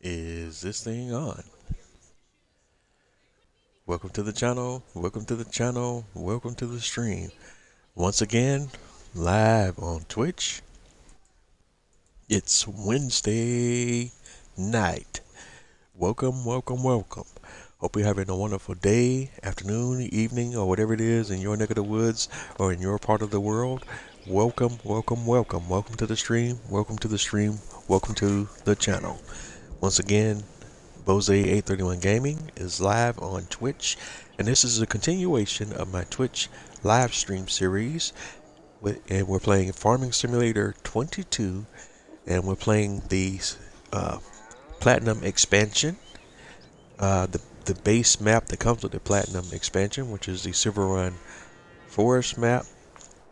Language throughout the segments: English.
Is this thing on? Welcome to the channel, welcome to the channel, welcome to the stream. Once again, live on Twitch. It's Wednesday night. Welcome, welcome, welcome. Hope you're having a wonderful day, afternoon, evening, or whatever it is in your neck of the woods or in your part of the world. Welcome, welcome, welcome. Welcome to the stream, welcome to the stream, welcome to the channel. Once again, Bose831 Gaming is live on Twitch, and this is a continuation of my Twitch live stream series. And we're playing Farming Simulator 22, and we're playing the Platinum expansion, the base map that comes with the Platinum expansion, which is the SILVERRUN Forest map.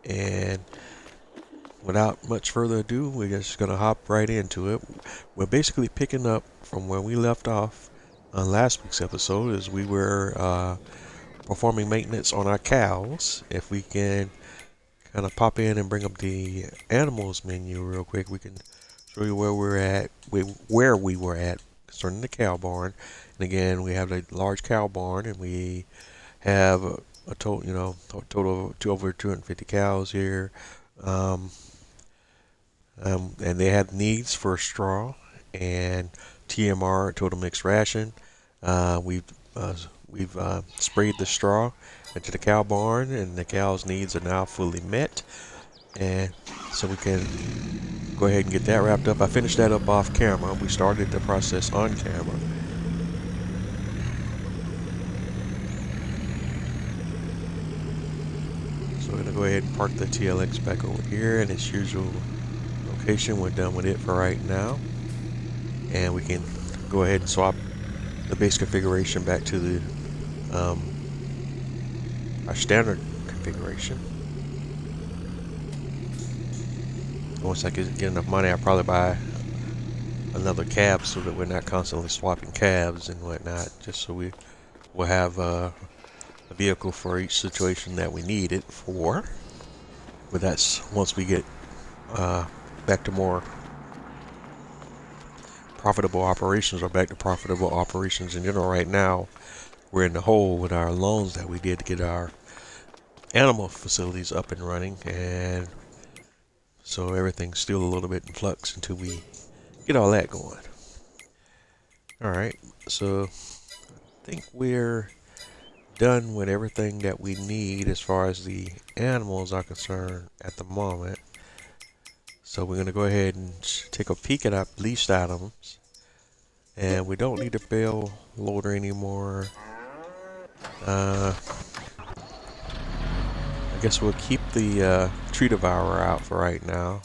And without much further ado, we're just going to hop right into it. We're basically picking up from where we left off on last week's episode, as we were performing maintenance on our cows. If we can kind of pop in and bring up the animals menu real quick, we can show you where we were at concerning the cow barn. And again, we have a large cow barn, and we have a total of over 250 cows here. And they had needs for straw and TMR, total mixed ration. We've sprayed the straw into the cow barn, and the cow's needs are now fully met. And so we can go ahead and get that wrapped up. I finished that up off camera. We started the process on camera. So we're gonna go ahead and park the TLX back over here in its usual location. We're done with it for right now, and we can go ahead and swap the base configuration back to the our standard configuration. Once I get enough money, I'll probably buy another cab so that we're not constantly swapping cabs and whatnot, just so we will have a vehicle for each situation that we need it for. But that's once we get back to more profitable operations, or back to profitable operations in general. Right now, we're in the hole with our loans that we did to get our animal facilities up and running, and so everything's still a little bit in flux until we get all that going. Alright, so I think we're done with everything that we need as far as the animals are concerned at the moment. So we're going to go ahead and take a peek at our leased items. And we don't need a bale loader anymore. I guess we'll keep the tree devourer out for right now.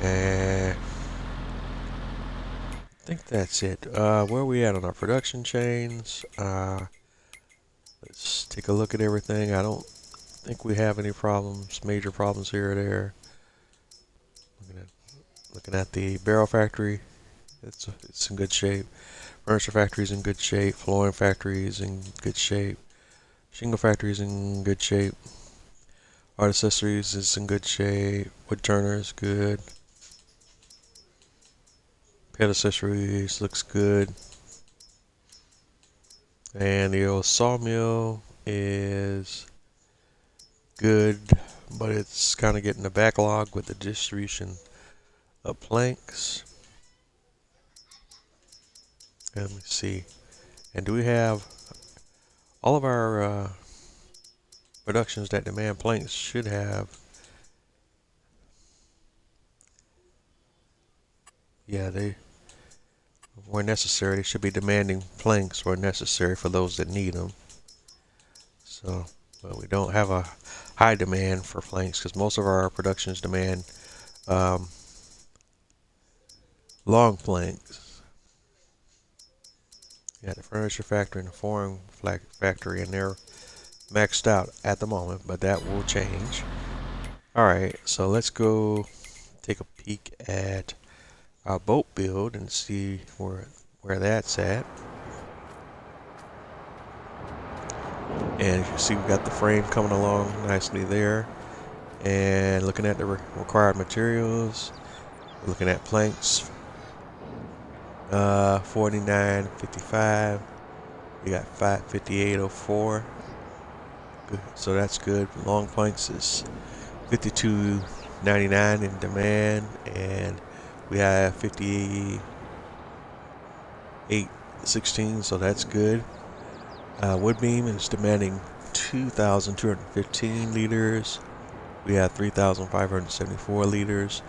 And I think that's it. Where are we at on our production chains? Let's take a look at everything. I don't think we have any problems, major problems here or there. Looking at the barrel factory, it's in good shape. Furniture factory is in good shape. Flooring factory is in good shape. Shingle factory is in good shape. Art accessories is in good shape. Wood turner is good. Pet accessories looks good. And the old sawmill is good, but it's kind of getting a backlog with the distribution of planks. Let me see. And do we have all of our productions that demand planks should have? Yeah, they where necessary. They should be demanding planks where necessary for those that need them. So, but we don't have a high demand for planks because most of our productions demand long planks. Yeah, the furniture factory and the flooring factory, and they're maxed out at the moment, but that will change. Alright, so let's go take a peek at our boat build and see where that's at. And you can see we got the frame coming along nicely there. And looking at the required materials, looking at planks 49.55. We got 58.04. Good. So that's good. Long planks is 52.99 in demand, and we have 58.16. So that's good. Wood beam is demanding 2,215 liters. We have 3,574 liters.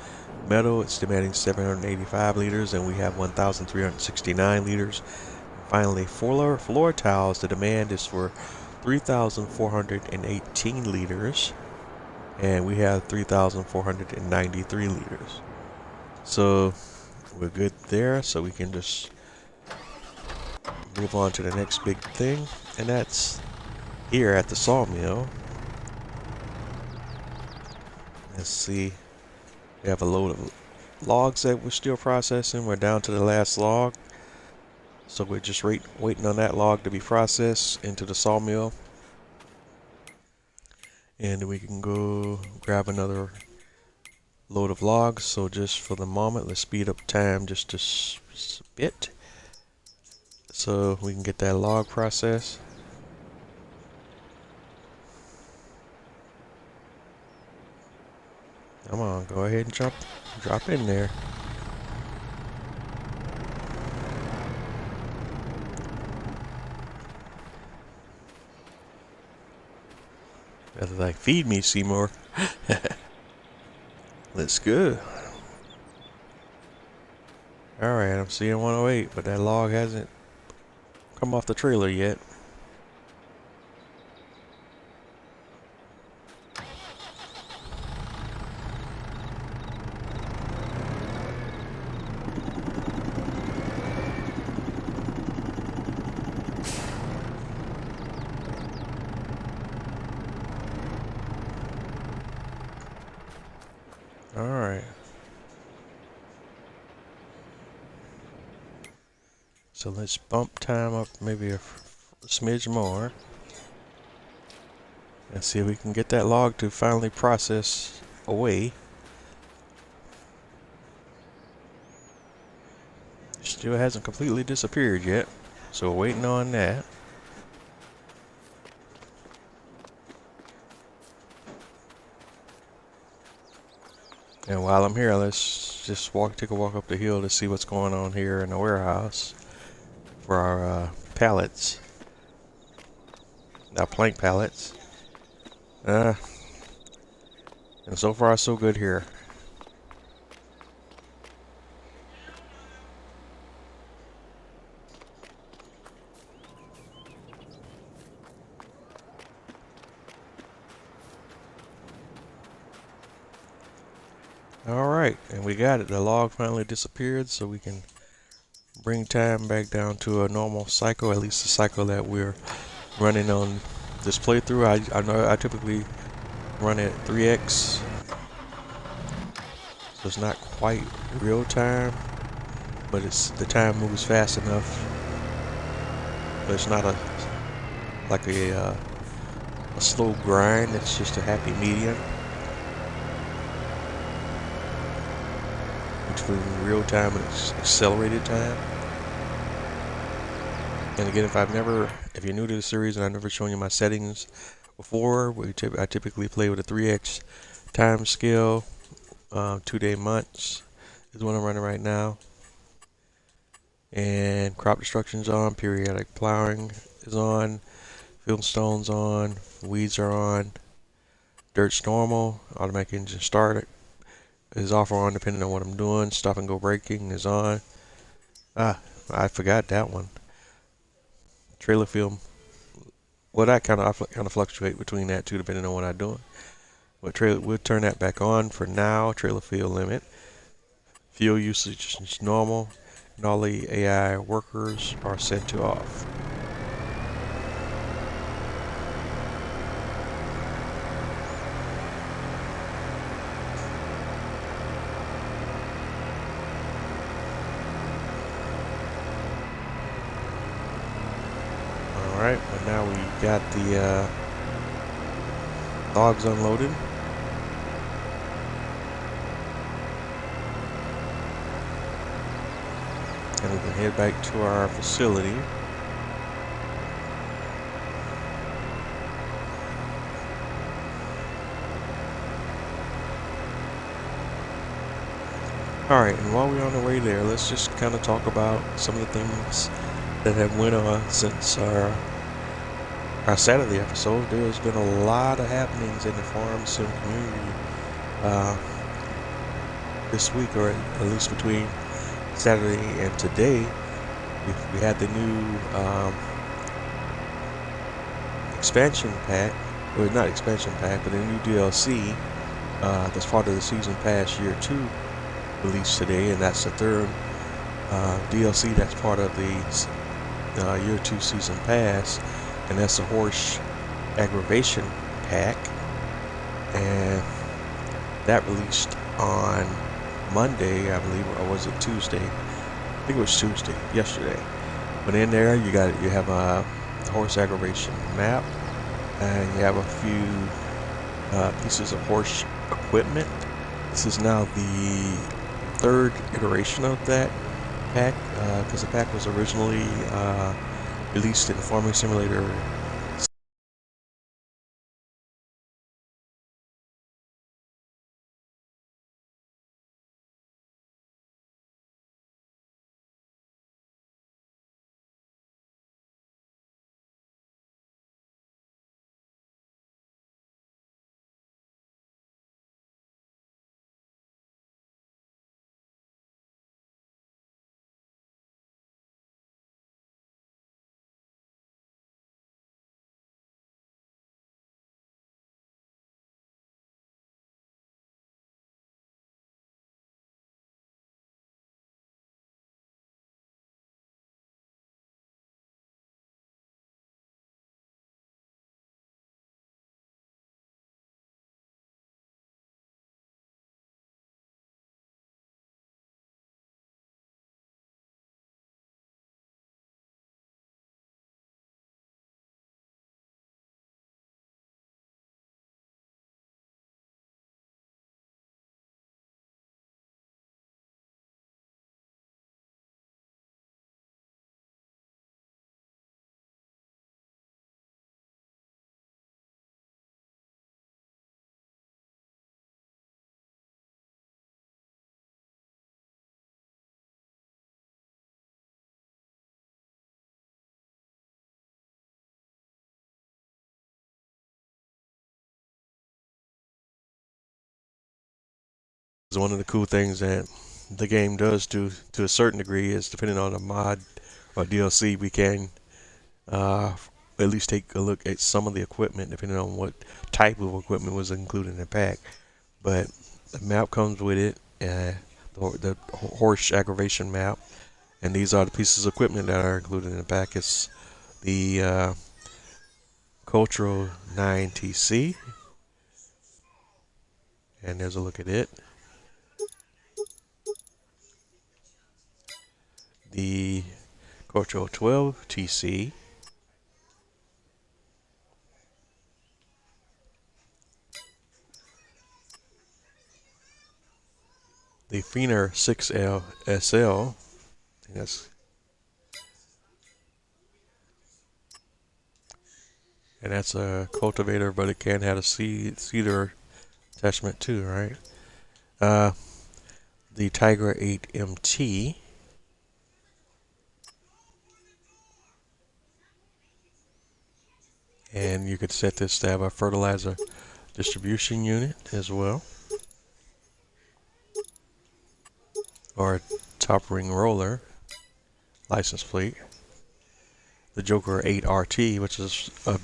Metal, it's demanding 785 liters, and we have 1,369 liters. Finally, floor tiles, the demand is for 3,418 liters, and we have 3,493 liters. So we're good there, so we can just move on to the next big thing, and that's here at the sawmill. Let's see. We have a load of logs that we're still processing. We're down to the last log. So we're just waiting on that log to be processed into the sawmill. And we can go grab another load of logs. So just for the moment, let's speed up time just a bit, so we can get that log processed. Come on, go ahead and drop in there. That's like, feed me, Seymour. Let's go. Alright, I'm seeing 108, but that log hasn't come off the trailer yet. Alright. So let's bump time up maybe a smidge more. And see if we can get that log to finally process away. Still hasn't completely disappeared yet, so we're waiting on that. And while I'm here, let's just take a walk up the hill to see what's going on here in the warehouse for our pallets, our plank pallets. And so far so good here. Alright, and we got it. The log finally disappeared, so we can bring time back down to a normal cycle, at least the cycle that we're running on this playthrough. I know I typically run at 3x, so it's not quite real time, but the time moves fast enough. But it's not like a slow grind. It's just a happy medium between real time and accelerated time. And again, if you're new to the series and I've never shown you my settings before, I typically play with a 3x time scale. 2-day months is what I'm running right now. And crop destruction's on, periodic plowing is on, field stone's on, weeds are on, dirt's normal, automatic engine start is off or on depending on what I'm doing, stop and go braking is on. I forgot that one. Trailer film, well, that kind of fluctuate between that too depending on what I'm doing. But we'll turn that back on for now. Trailer fuel limit, fuel usage is normal, and all the AI workers are set to off. Alright, but now we got the logs unloaded. and then head back to our facility. Alright, and while we're on the way there, let's just kind of talk about some of the things that have went on since our Saturday episode. There's been a lot of happenings in the farm sim community this week, or at least between Saturday and today. We had the new expansion pack, or not expansion pack, but a new DLC that's part of the Season Pass Year 2 released today, and that's the third DLC that's part of the Year 2 Season Pass, and that's the Horse Aggravation Pack, and that released on Monday, I believe, or was it Tuesday? I think it was Tuesday, yesterday. But in there, you have a horse aggravation map, and you have a few pieces of horse equipment. This is now the third iteration of that pack, because the pack was originally released in Farming Simulator. One of the cool things that the game does to a certain degree is, depending on the mod or DLC, we can at least take a look at some of the equipment, depending on what type of equipment was included in the pack. But the map comes with it, the horse aggravation map, and these are the pieces of equipment that are included in the pack. It's the Cultural 9TC, and there's a look at it. The Cultural 12TC, the Fiener 6L SL, and that's a cultivator, but it can have a seeder attachment too, right? The Tiger 8 MT, and you could set this to have a fertilizer distribution unit as well, or a top ring roller license plate. The Joker 8 RT, which is a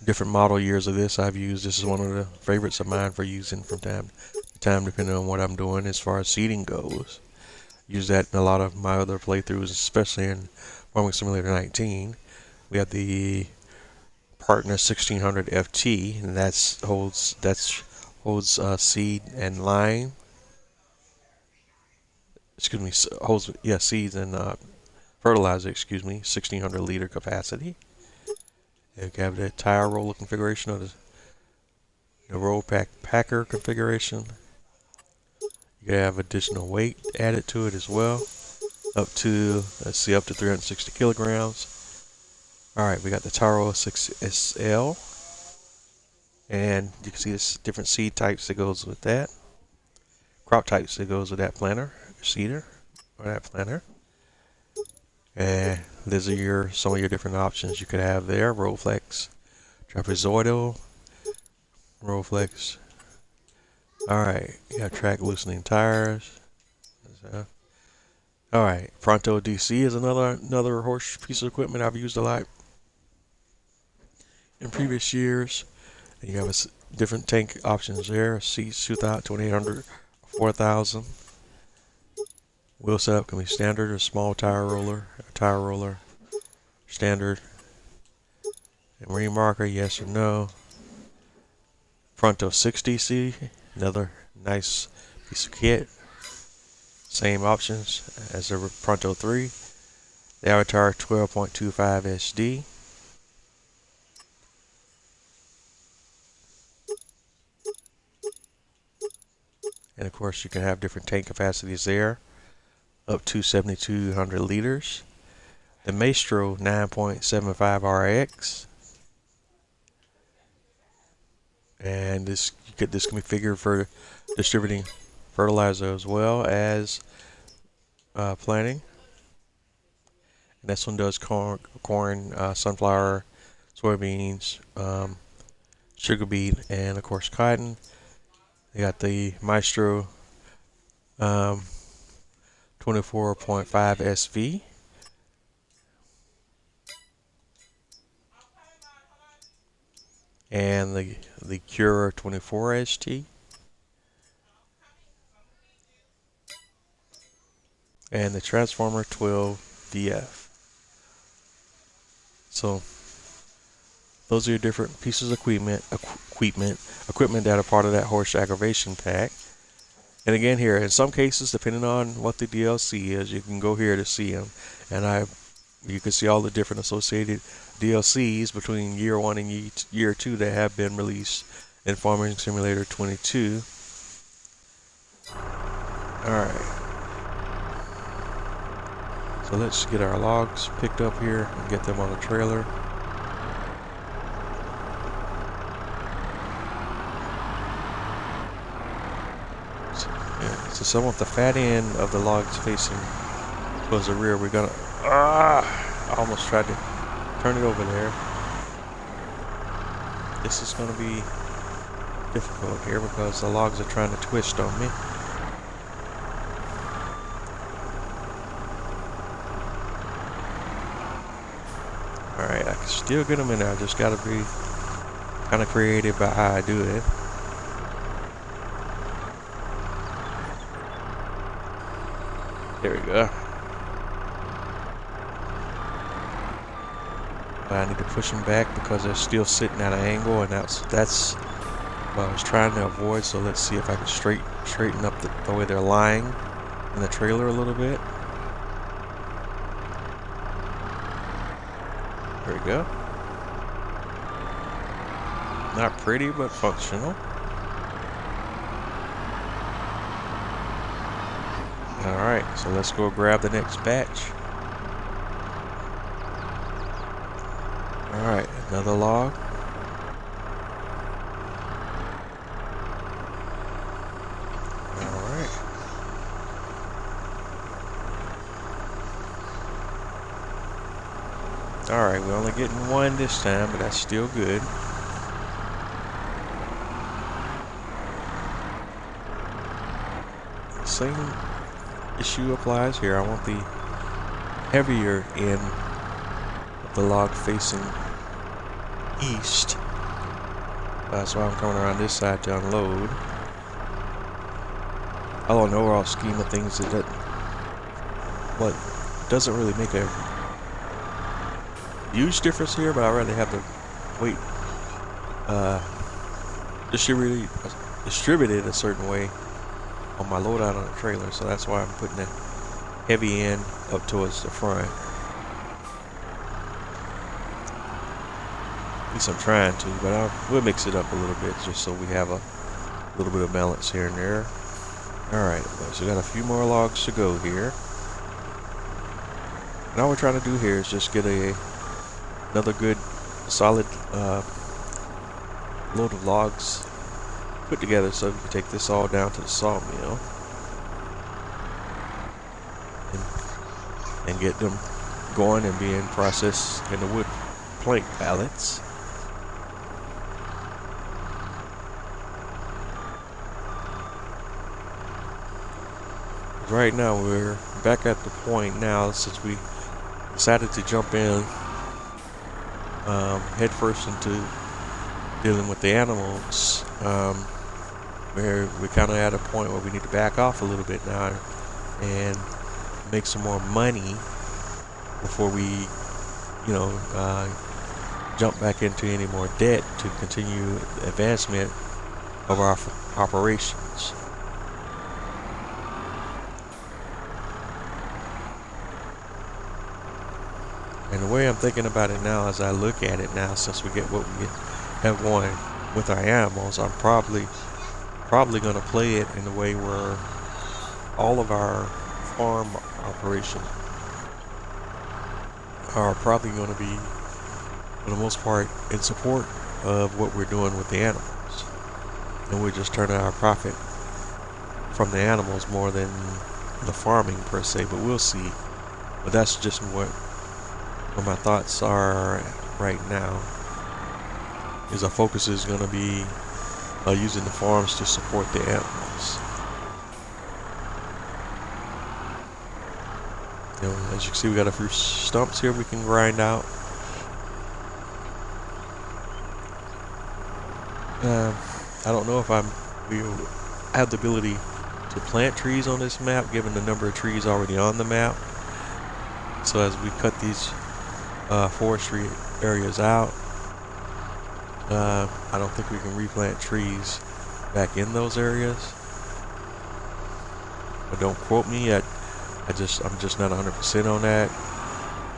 different model years of this I've used. This is one of the favorites of mine for using from time to time, depending on what I'm doing as far as seeding goes. Use that in a lot of my other playthroughs, especially in Farming Simulator 19. We have the Partner 1600 FT, and that holds seed and lime. Excuse me, holds seeds and fertilizer. 1600 liter capacity. You have the tire roller configuration of the roll packer configuration. You can have additional weight added to it as well. up to, let's see, up to 360 kilograms. Alright, we got the Taro 6SL. And you can see this different seed types that goes with that. Crop types that goes with that planter, seeder, or that planter. And these are some of your different options you could have there. Rolflex, trapezoidal, Rolflex. Alright, you have track loosening tires. Alright, Pronto DC is another horse piece of equipment I've used a lot in previous years. And you have different tank options there. Seats 2,000, 2,800, 4,000. Wheel setup can be standard or small tire roller, standard. And marine marker, yes or no. Pronto 6DC, another nice piece of kit. Same options as the Pronto 3. The Avatar 12.25 SD. And of course you can have different tank capacities there, up to 7,200 liters. The Maestro 9.75 RX. And this can be figured for distributing fertilizer as well as planting. And this one does corn, sunflower, soybeans, sugar beet, and of course cotton. You got the Maestro 24.5 SV. And the Cure 24 ST. And the Transformer 12 VF. So those are your different pieces of equipment that are part of that horse aggravation pack. And again here, in some cases, depending on what the DLC is, you can go here to see them. And you can see all the different associated DLCs between year 1 and year 2 that have been released in Farming Simulator 22. Alright. So let's get our logs picked up here and get them on the trailer. So some of the fat end of the logs facing towards the rear, we're gonna, I almost tried to turn it over there. This is gonna be difficult here because the logs are trying to twist on me. Alright, I can still get them in there. I just gotta be kind of creative about how I do it. There we go. But I need to push them back because they're still sitting at an angle, and that's what I was trying to avoid. So let's see if I can straighten up the way they're lying in the trailer a little bit. There we go. Not pretty, but functional. Alright, so let's go grab the next batch. Alright, another log. Alright. Alright, we're only getting one this time, but that's still good. Same issue applies here. I want the heavier end of the log facing east. That's why I'm coming around this side to unload. Although in the overall scheme of things, it doesn't really make a huge difference here, but I'd rather have the weight distributed a certain way on my loadout on the trailer, so that's why I'm putting the heavy end up towards the front. At least I'm trying to, but we'll mix it up a little bit just so we have a little bit of balance here and there. Alright, so we got a few more logs to go here. And all we're trying to do here is just get another good solid load of logs put together so we can take this all down to the sawmill and get them going and being processed in the wood plank pallets. Right now we're back at the point now, since we decided to jump in head first into dealing with the animals. We're kind of at a point where we need to back off a little bit now and make some more money before we, jump back into any more debt to continue the advancement of our operations. And the way I'm thinking about it now, as I look at it now, since we get what we have going with our animals, I'm probably going to play it in a way where all of our farm operations are probably going to be, for the most part, in support of what we're doing with the animals, and we're just turning our profit from the animals more than the farming per se. But we'll see. But that's just what my thoughts are right now. Is our focus is going to be using the farms to support the animals. As you can see, we got a few stumps here we can grind out. I don't know if we'll have the ability to plant trees on this map, given the number of trees already on the map. So as we cut these forestry areas out, I don't think we can replant trees back in those areas. But don't quote me. I'm just not 100% on that.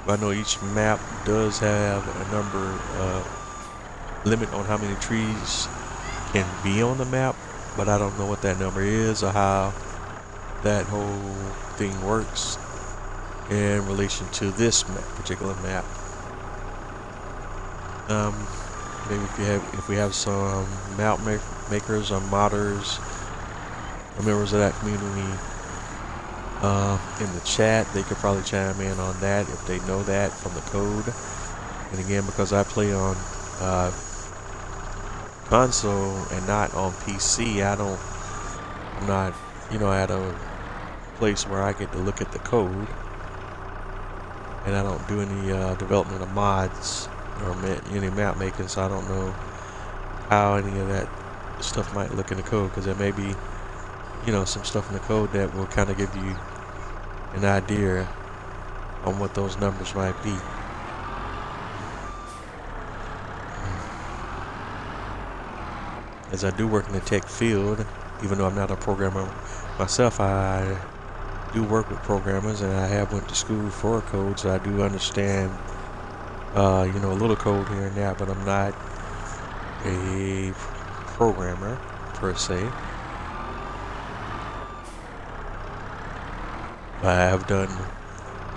But I know each map does have a number limit on how many trees can be on the map, but I don't know what that number is or how that whole thing works in relation to this particular map. Maybe if we have some map makers or modders or members of that community in the chat, they could probably chime in on that if they know that from the code. And again, because I play on console and not on PC, I'm not at a place where I get to look at the code, and I don't do any development of mods or any map making, so I don't know how any of that stuff might look in the code, because there may be some stuff in the code that will kind of give you an idea on what those numbers might be. As I do work in the tech field, even though I'm not a programmer myself, I do work with programmers, and I have went to school for code, so I do understand a little code here and there, but I'm not a programmer per se. I have done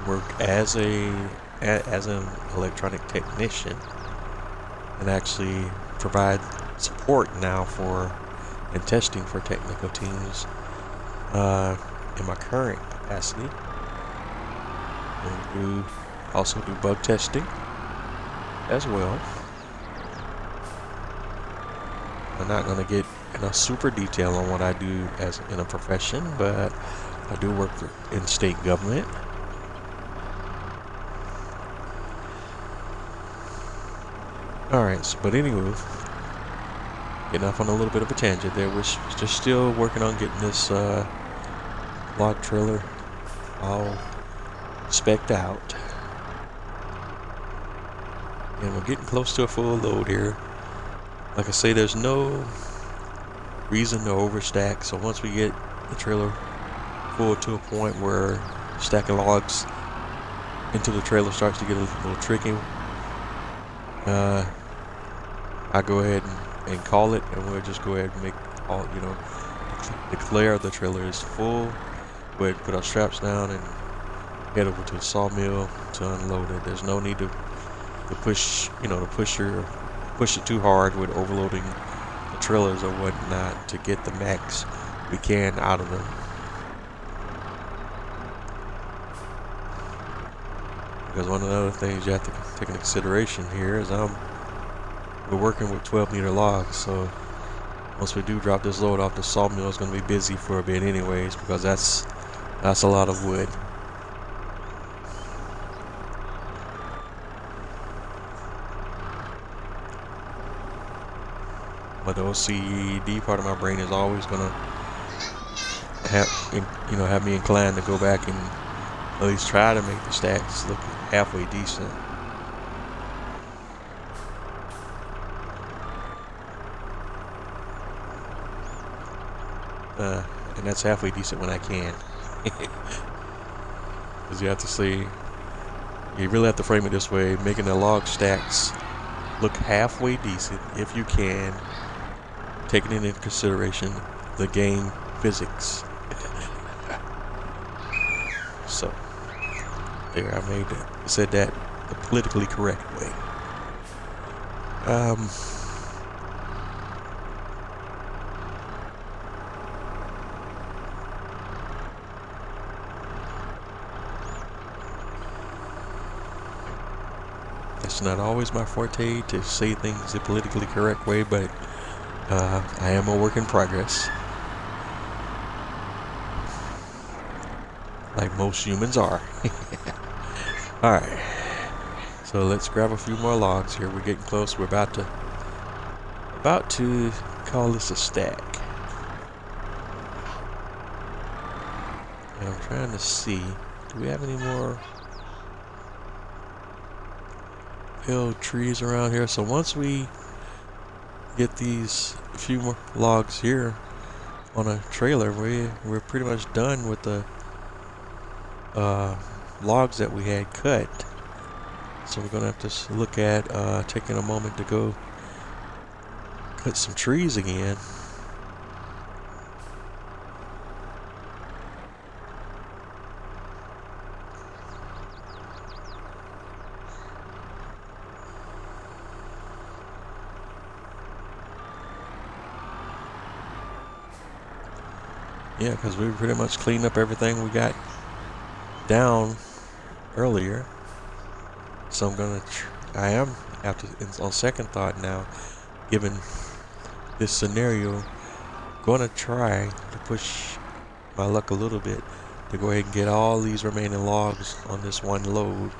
work as an electronic technician, and actually provide support now and testing for technical teams in my current capacity, and also do bug testing as well. I'm not going to get in super detail on what I do in a profession, but I do work in state government. Alright, but anyway, getting off on a little bit of a tangent there. We're just still working on getting this log trailer all spec'd out, and we're getting close to a full load here. Like I say, there's no reason to overstack, so once we get the trailer full to a point where stacking logs into the trailer starts to get a little tricky, I go ahead and call it, and we'll just go ahead and make all, declare the trailer is full. Go ahead and put our straps down and head over to the sawmill to unload it. There's no need to push, push it too hard with overloading the trailers or whatnot to get the max we can out of them. Because one of the other things you have to take into consideration here is we're working with 12-meter logs, so once we do drop this load off, the sawmill is going to be busy for a bit anyways, because that's a lot of wood. But the OCD part of my brain is always going to have me inclined to go back and at least try to make the stacks look halfway decent. And that's halfway decent when I can. Because you have to see, you really have to frame it this way, making the log stacks look halfway decent if you can, taking into consideration the game physics. So there, I said that the politically correct way. It's not always my forte to say things the politically correct way, but I am a work in progress. Like most humans are. Alright. So let's grab a few more logs here. We're getting close. We're about to call this a stack. And I'm trying to see, do we have any more hill trees around here? So once we get these few more logs here on a trailer, we're pretty much done with the logs that we had cut. So we're gonna have to look at taking a moment to go cut some trees again. Yeah, because we pretty much cleaned up everything we got down earlier. So I am, on second thought now, given this scenario, gonna try to push my luck a little bit to go ahead and get all these remaining logs on this one load,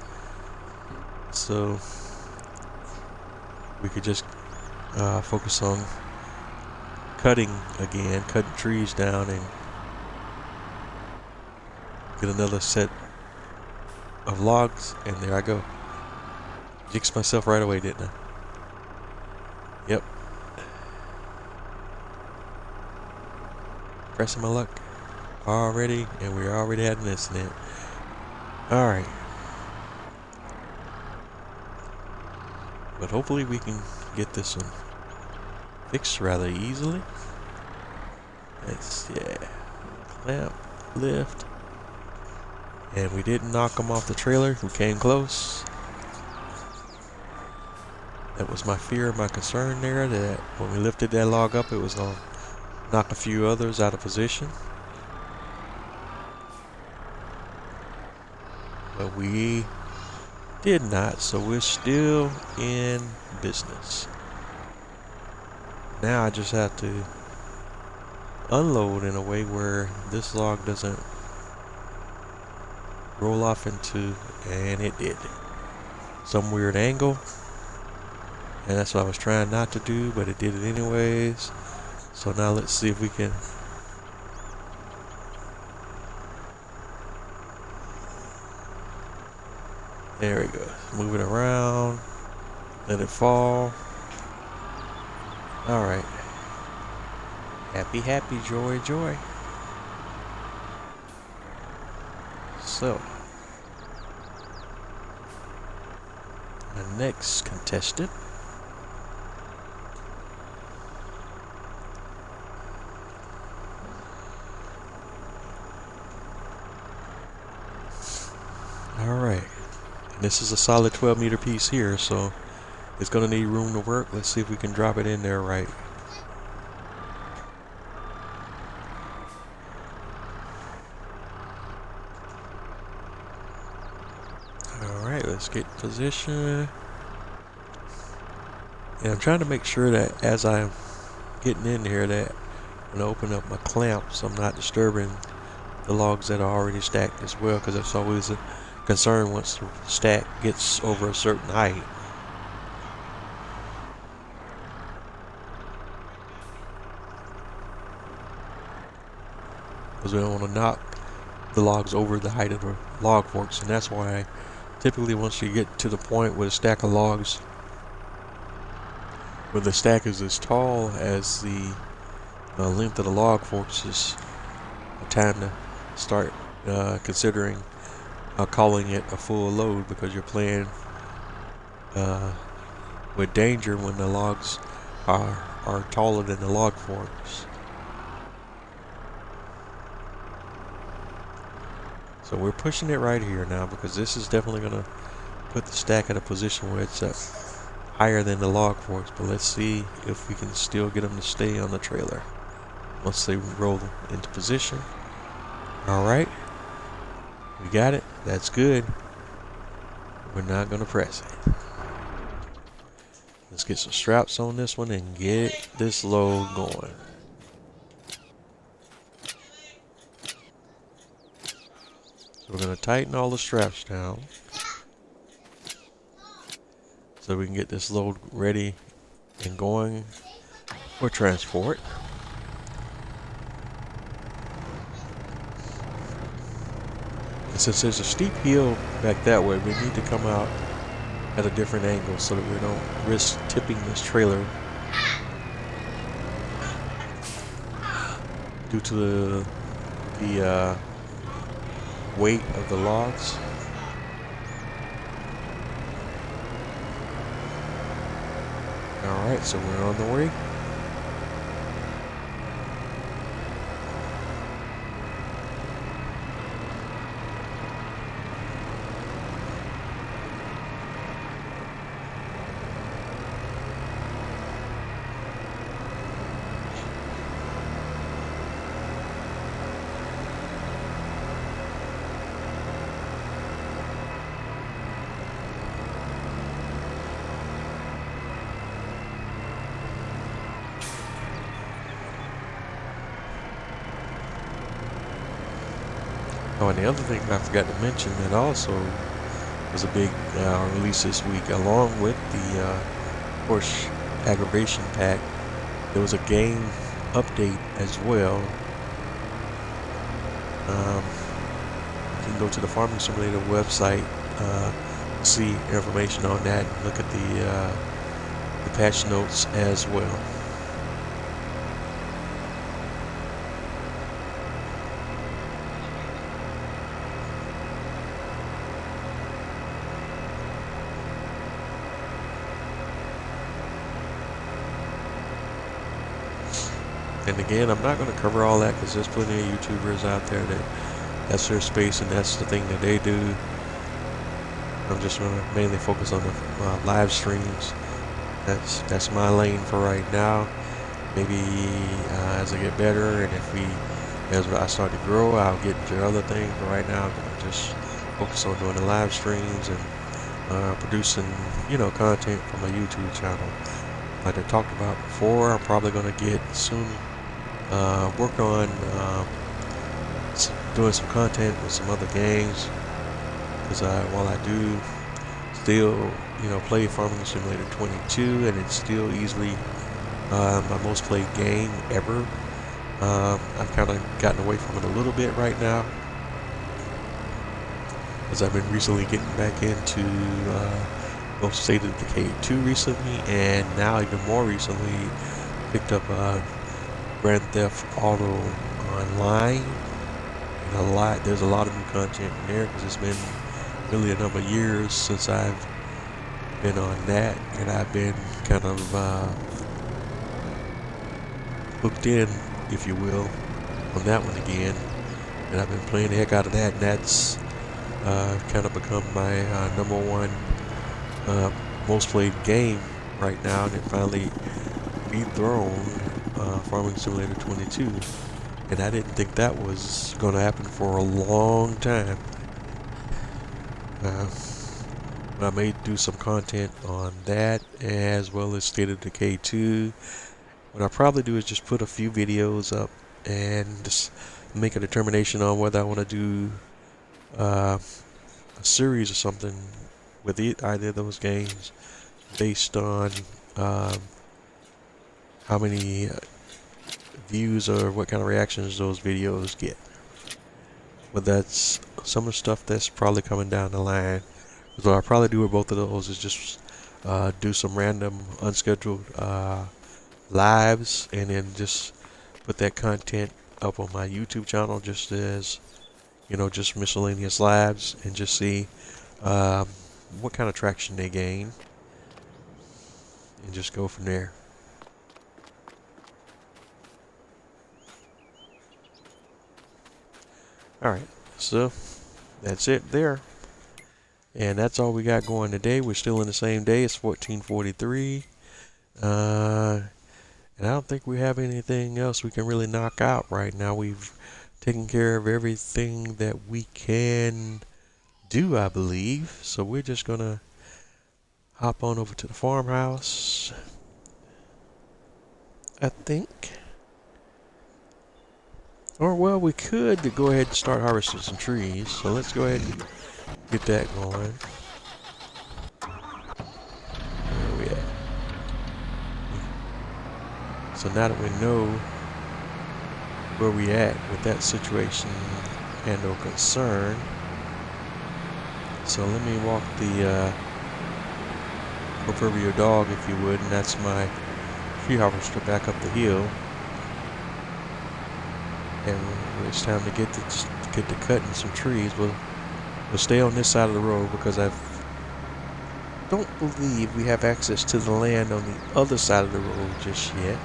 so we could just focus on cutting trees down, and get another set of logs. And there I go. Jinxed myself right away, didn't I? Yep. Pressing my luck already, and we already had an incident. Alright. But hopefully we can get this one fixed rather easily. Clamp, lift. And we didn't knock them off the trailer. We came close. That was my fear, my concern there, that when we lifted that log up, it was going to knock a few others out of position. But we did not, so we're still in business. Now I just have to unload in a way where this log doesn't roll off into, and it did, some weird angle. And that's what I was trying not to do, but it did it anyways. So now let's see if we can. There we go. Move it around. Let it fall. Alright. Happy, happy, joy, joy. So. The next contestant. This is a solid 12-meter piece here, so it's gonna need room to work. Let's see if we can drop it in there right. Alright, let's get in position. And I'm trying to make sure that as I'm getting in here that when I open up my clamps, I'm not disturbing the logs that are already stacked as well, because that's always a concern once the stack gets over a certain height. Because we don't want to knock the logs over the height of the log forks, and that's why typically once you get to the point where the stack of logs, where the stack is as tall as the length of the log forks, is time to start considering calling it a full load, because you're playing with danger when the logs are taller than the log forks. So we're pushing it right here now, because this is definitely going to put the stack in a position where it's higher than the log forks. But let's see if we can still get them to stay on the trailer once they roll into position. Alright, we got it. That's good. We're not going to press it. Let's get some straps on this one and get this load going. We're going to tighten all the straps down so we can get this load ready and going for transport. And since there's a steep hill back that way, we need to come out at a different angle so that we don't risk tipping this trailer due to the weight of the logs. Alright, so we're on the way. Oh, and the other thing I forgot to mention that also was a big release this week, along with the Porsche Aggravation Pack. There was a game update as well. You can go to the Farming Simulator website, see information on that, and look at the patch notes as well. And again, I'm not going to cover all that because there's plenty of YouTubers out there that's their space and that's the thing that they do. I'm just going to mainly focus on the live streams. That's my lane for right now. Maybe as I get better and as I start to grow, I'll get into other things. But right now, I'm just focused on doing the live streams and producing, content for my YouTube channel. Like I talked about before, I'm probably going to get soon. Work on doing some content with some other games, because while I do still play Farming Simulator 22, and it's still easily my most played game ever, I've kind of gotten away from it a little bit right now, as I've been recently getting back into both State of Decay 2 recently, and now even more recently picked up Grand Theft Auto Online. And there's a lot of new content in there, because it's been really a number of years since I've been on that, and I've been kind of hooked in, if you will, on that one again. And I've been playing the heck out of that, and that's kind of become my number one most played game right now, and it finally dethroned Farming Simulator 22. And I didn't think that was going to happen for a long time. I may do some content on that as well as State of Decay 2. What I'll probably do is just put a few videos up and just make a determination on whether I want to do a series or something with either of those games based on how many views or what kind of reactions those videos get. But that's some of the stuff that's probably coming down the line. So what I'll probably do with both of those is just do some random unscheduled lives and then just put that content up on my YouTube channel just as, you know, just miscellaneous lives, and just see what kind of traction they gain and just go from there. Alright, so that's it there. And that's all we got going today. We're still in the same day. It's 1443. And I don't think we have anything else we can really knock out right now. We've taken care of everything that we can do, I believe. So we're just going to hop on over to the farmhouse, I think. Or, well, we could go ahead and start harvesting some trees. So let's go ahead and get that going. Where are we at? So now that we know where we at with that situation and or concern, so let me walk the proverbial dog, if you would, and that's my tree harvester back up the hill. And it's time to get to cutting some trees. We'll stay on this side of the road because I don't believe we have access to the land on the other side of the road just yet.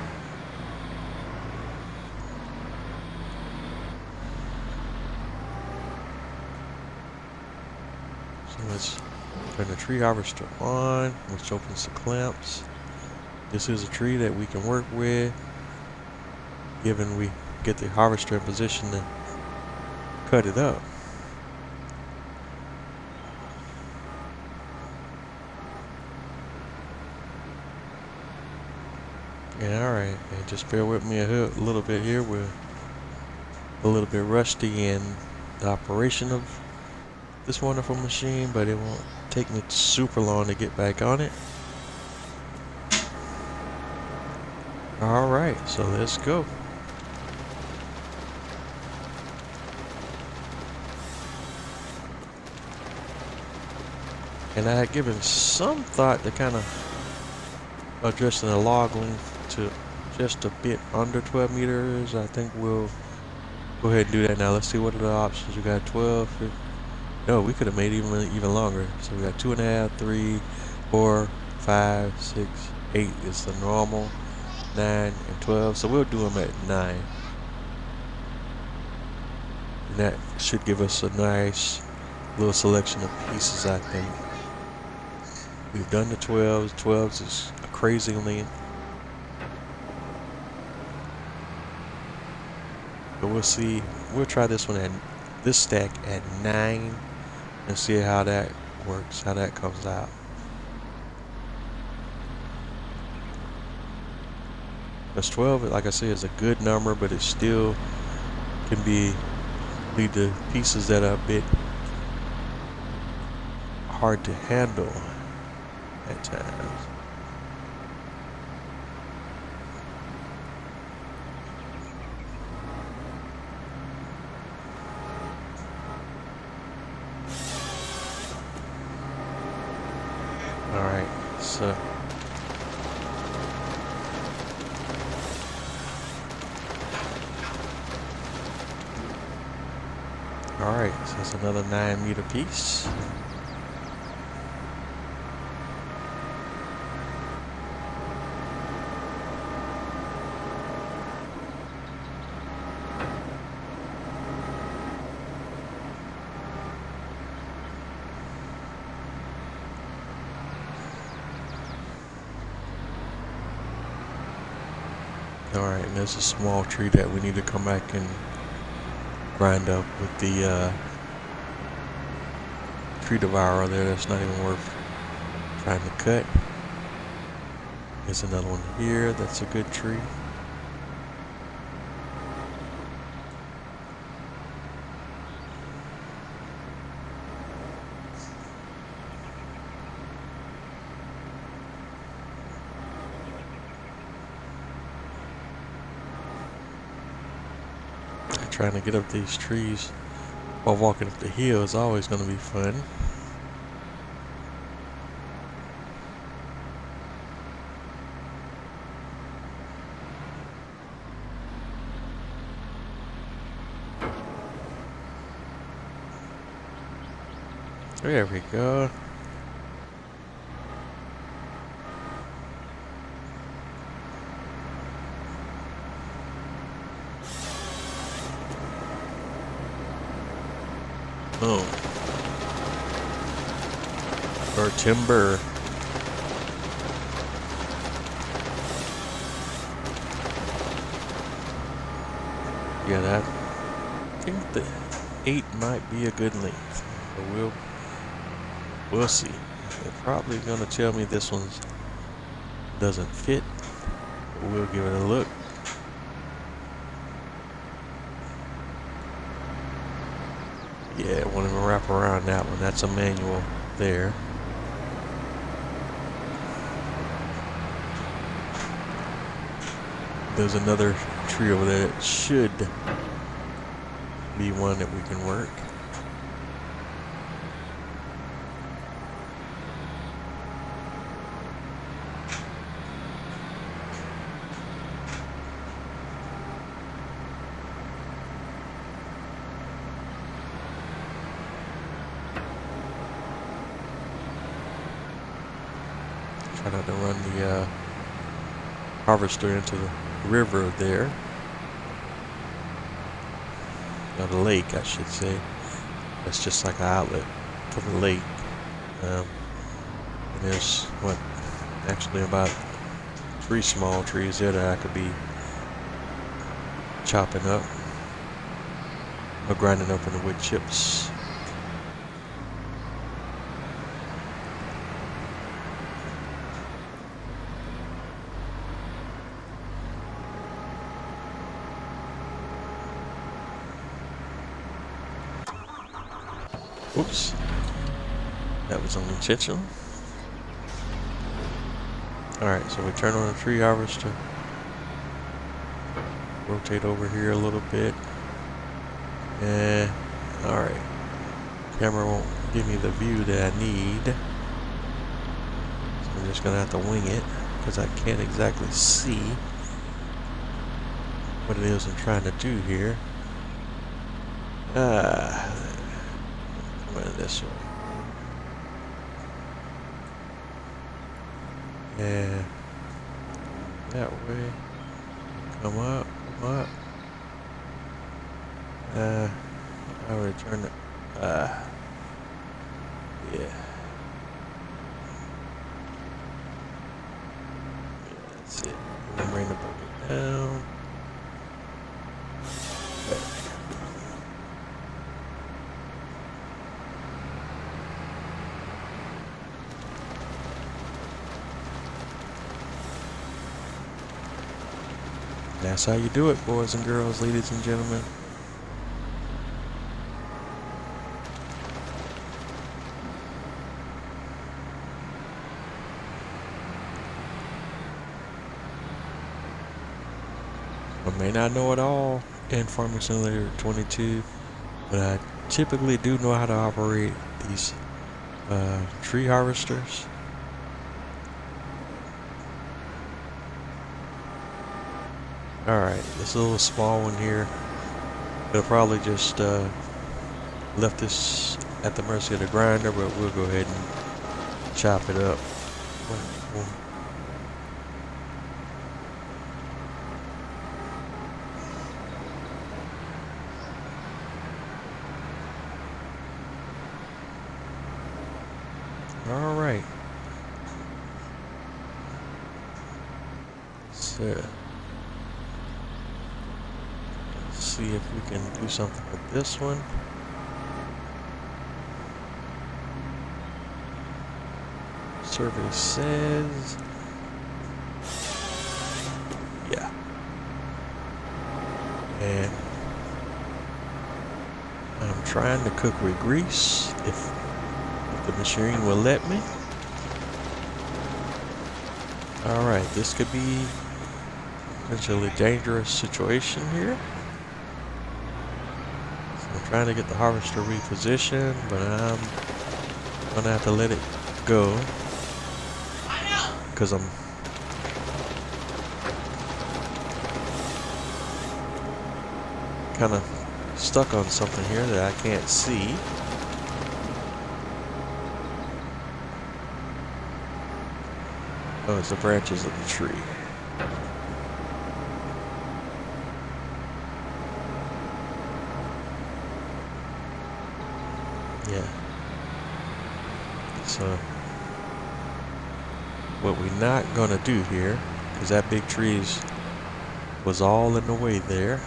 So let's turn the tree harvester on, which opens the clamps. This is a tree that we can work with, given we get the harvester in position to cut it up. Yeah, alright, and just bear with me a little bit here. We're a little bit rusty in the operation of this wonderful machine, but it won't take me super long to get back on it. Alright, so let's go. And I had given some thought to kind of addressing the log length to just a bit under 12 meters. I think we'll go ahead and do that now. Let's see what are the options. We got 12. No, we could have made even longer. So we got 2.5, 3, 4, 5, 6, 8 is the normal, 9 and 12. So we'll do them at 9. And that should give us a nice little selection of pieces, I think. We've done the 12s. 12s is a crazy length. But we'll see. We'll try this one at this stack at 9 and see how that works, how that comes out. Because 12, like I said, is a good number, but it still can lead to pieces that are a bit hard to handle at times. Alright, so alright, so that's another 9-meter piece. Alright, and there's a small tree that we need to come back and grind up with the tree devourer there. That's not even worth trying to cut. There's another one here. That's a good tree. Trying to get up these trees while walking up the hill is always going to be fun. There we go. Oh. Or timber. Yeah, that. I think the 8 might be a good length. But we'll see. They're probably gonna tell me this one doesn't fit. But we'll give it a look. Yeah, I won't even wrap around that one. That's a manual there. There's another tree over there that should be one that we can work. Try not to run the harvester into the river there. Or the lake, I should say. That's just like an outlet for the lake. And there's what, actually about 3 small trees there that I could be chopping up or grinding up into wood chips. Oops, that was unintentional. Alright, so we turn on the tree harvester. Rotate over here a little bit. And, alright. Camera won't give me the view that I need. So I'm just gonna have to wing it, because I can't exactly see what it is I'm trying to do here. This way. Yeah. That way. Come up, come up. I return it. Yeah. That's it. And then bring the bucket down. That's how you do it, boys and girls, ladies and gentlemen. I may not know it all in Farming Simulator 22, but I typically do know how to operate these tree harvesters. Alright, this little small one here, could have probably just left this at the mercy of the grinder, but we'll go ahead and chop it up. Alright. So see if we can do something with this one. Survey says, yeah. And I'm trying to cook with grease if the machine will let me. Alright, this could be a potentially dangerous situation here. So I'm trying to get the harvester repositioned, but I'm gonna have to let it go because I'm kind of stuck on something here that I can't see. Oh, it's the branches of the tree. Yeah. So what we're not gonna do here, because that big tree was all in the way there.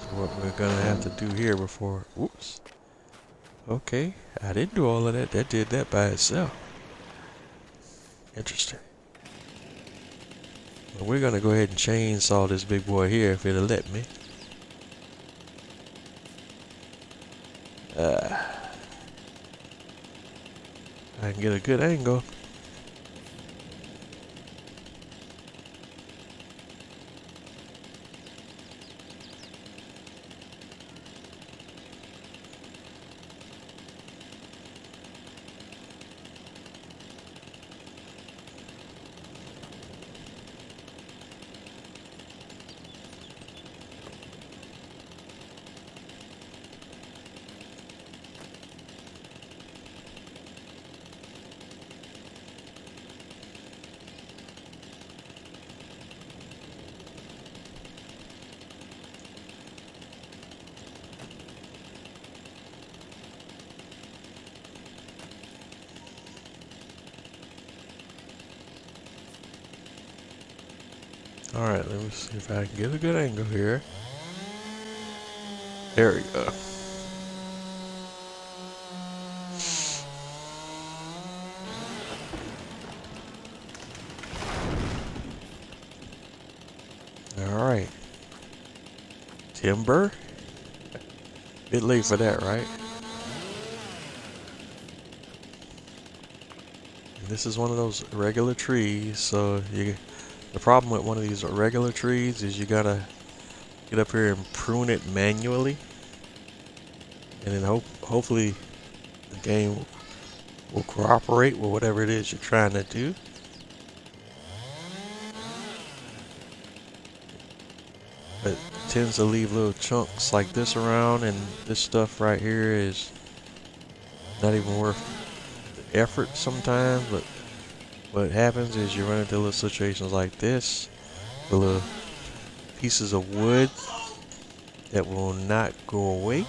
So what we're gonna have to do here before, oops. Okay, I didn't do all of that. That did that by itself. Interesting. Well, we're gonna go ahead and chainsaw this big boy here if it'll let me. I can get a good angle. Alright, let me see if I can get a good angle here. There we go. Alright. Timber. Bit late for that, right? And this is one of those regular trees, so the problem with one of these regular trees is you gotta get up here and prune it manually, and then hopefully the game will cooperate with whatever it is you're trying to do. But it tends to leave little chunks like this around, and this stuff right here is not even worth the effort sometimes. But what happens is you run into little situations like this, with little pieces of wood that will not go away.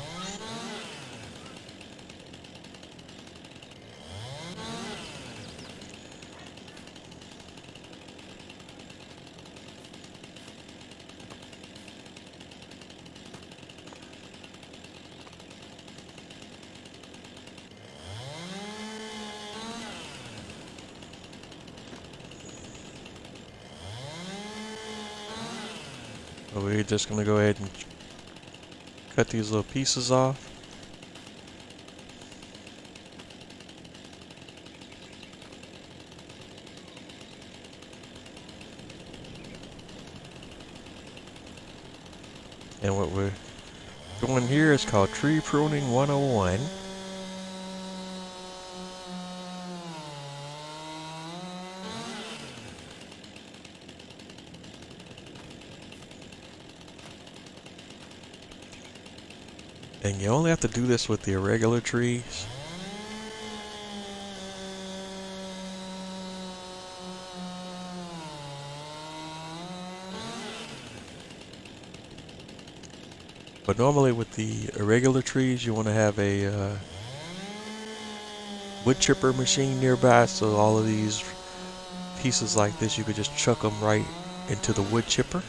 So we're just going to go ahead and cut these little pieces off. And what we're doing here is called Tree Pruning 101. And you only have to do this with the irregular trees. But normally with the irregular trees, you want to have a wood chipper machine nearby, so all of these pieces like this, you could just chuck them right into the wood chipper.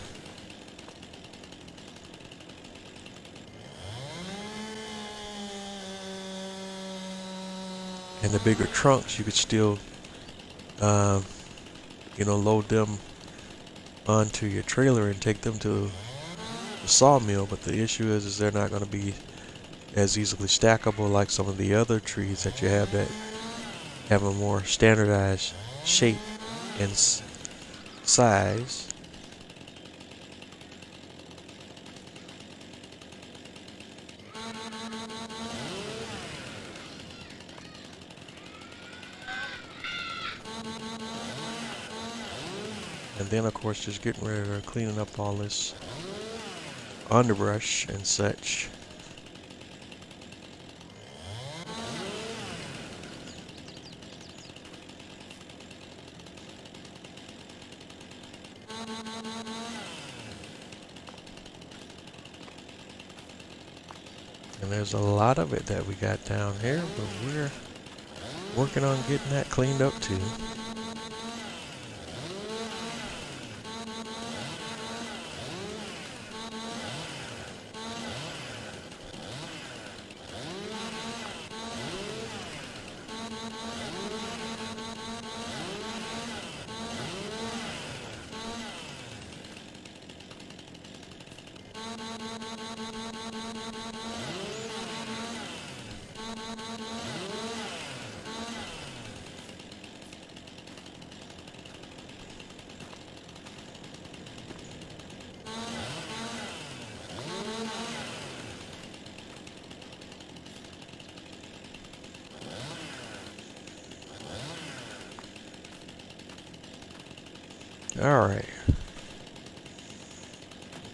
And the bigger trunks, you could still, load them onto your trailer and take them to the sawmill. But the issue is they're not going to be as easily stackable like some of the other trees that you have that have a more standardized shape and size. And then of course just getting ready to cleaning up all this underbrush and such. And there's a lot of it that we got down here, but we're working on getting that cleaned up too. All right,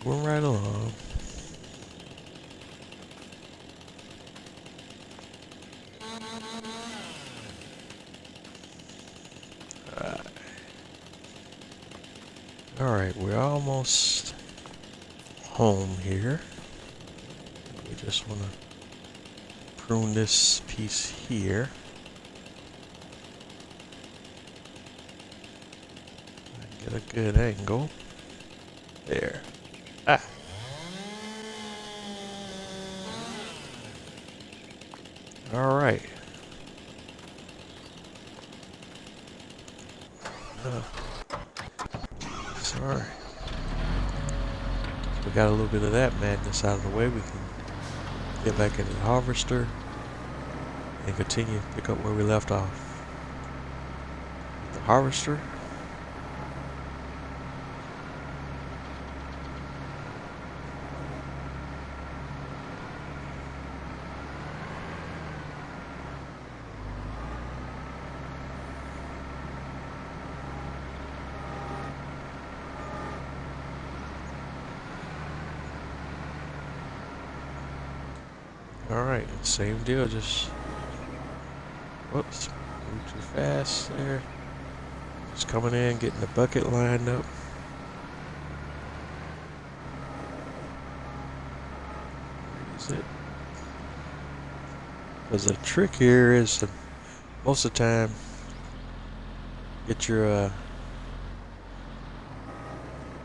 going right along. All right, we're almost home here. We just want to prune this piece here. Get a good angle. There. Ah. All right. Sorry. So we got a little bit of that madness out of the way. We can get back into the harvester and continue to pick up where we left off. The harvester. Alright, same deal, just whoops, moved too fast there. Just coming in, getting the bucket lined up. Where is it? Because the trick here is to, most of the time, get your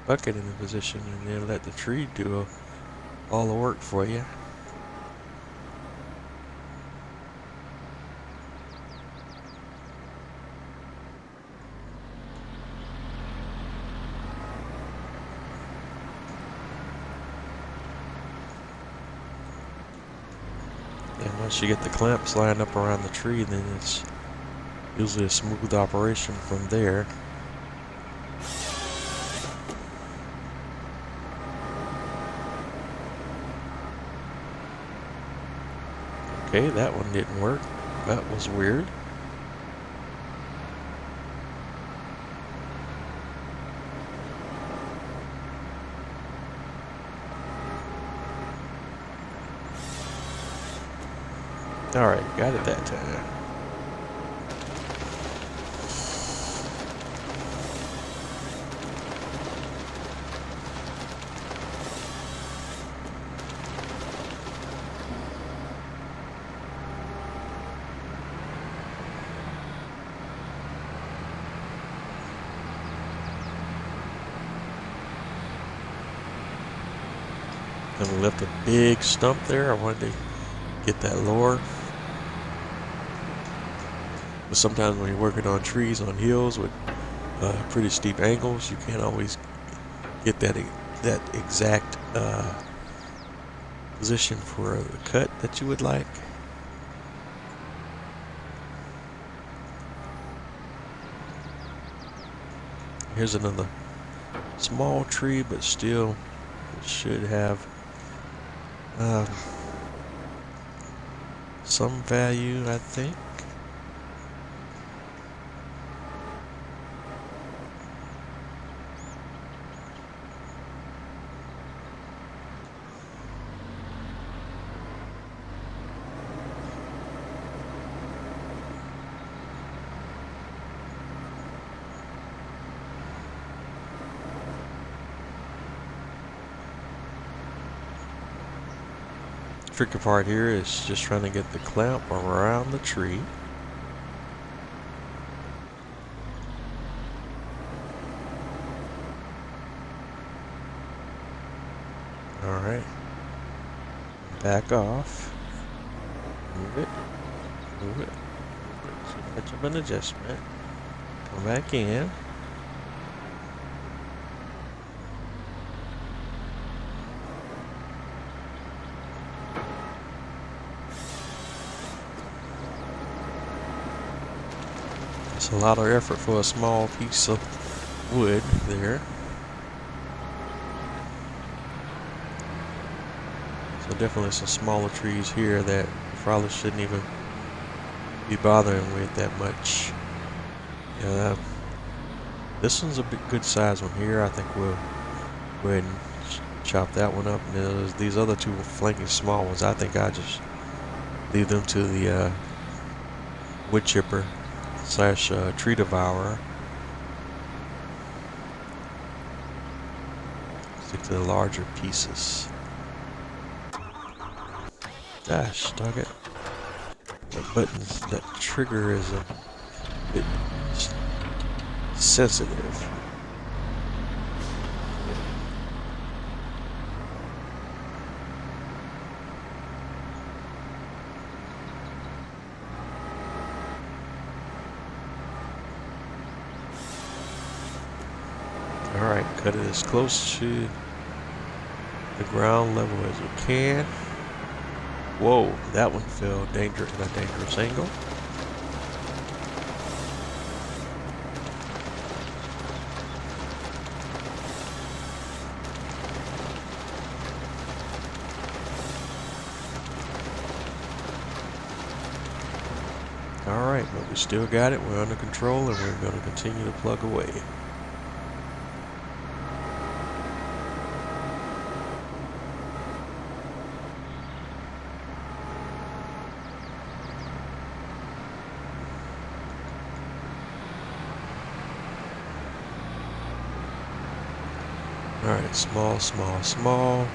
bucket in a position and then let the tree do all the work for you. And once you get the clamps lined up around the tree, then it's usually a smooth operation from there. Okay, that one didn't work. That was weird. Alright, got it that time. Gonna lift a big stump there. I wanted to get that lower. But sometimes when you're working on trees on hills with pretty steep angles, you can't always get that exact position for the cut that you would like. Here's another small tree, but still it should have some value, I think. Tricky part here is just trying to get the clamp around the tree. Alright. Back off. Move it. Move it. Too much of an adjustment. Come back in. It's a lot of effort for a small piece of wood there. So definitely some smaller trees here that probably shouldn't even be bothering with that much. Yeah, this one's a good size one here. I think we'll go ahead and chop that one up. And there's these other two flanking small ones. I think I just leave them to the wood chipper slash tree devourer. Stick to the larger pieces. Gosh, dog it. The buttons, that trigger is a bit sensitive. Alright, cut it as close to the ground level as we can. Whoa, that one fell in a dangerous angle. Alright, but we still got it. We're under control and we're going to continue to plug away. Alright, small, small, small.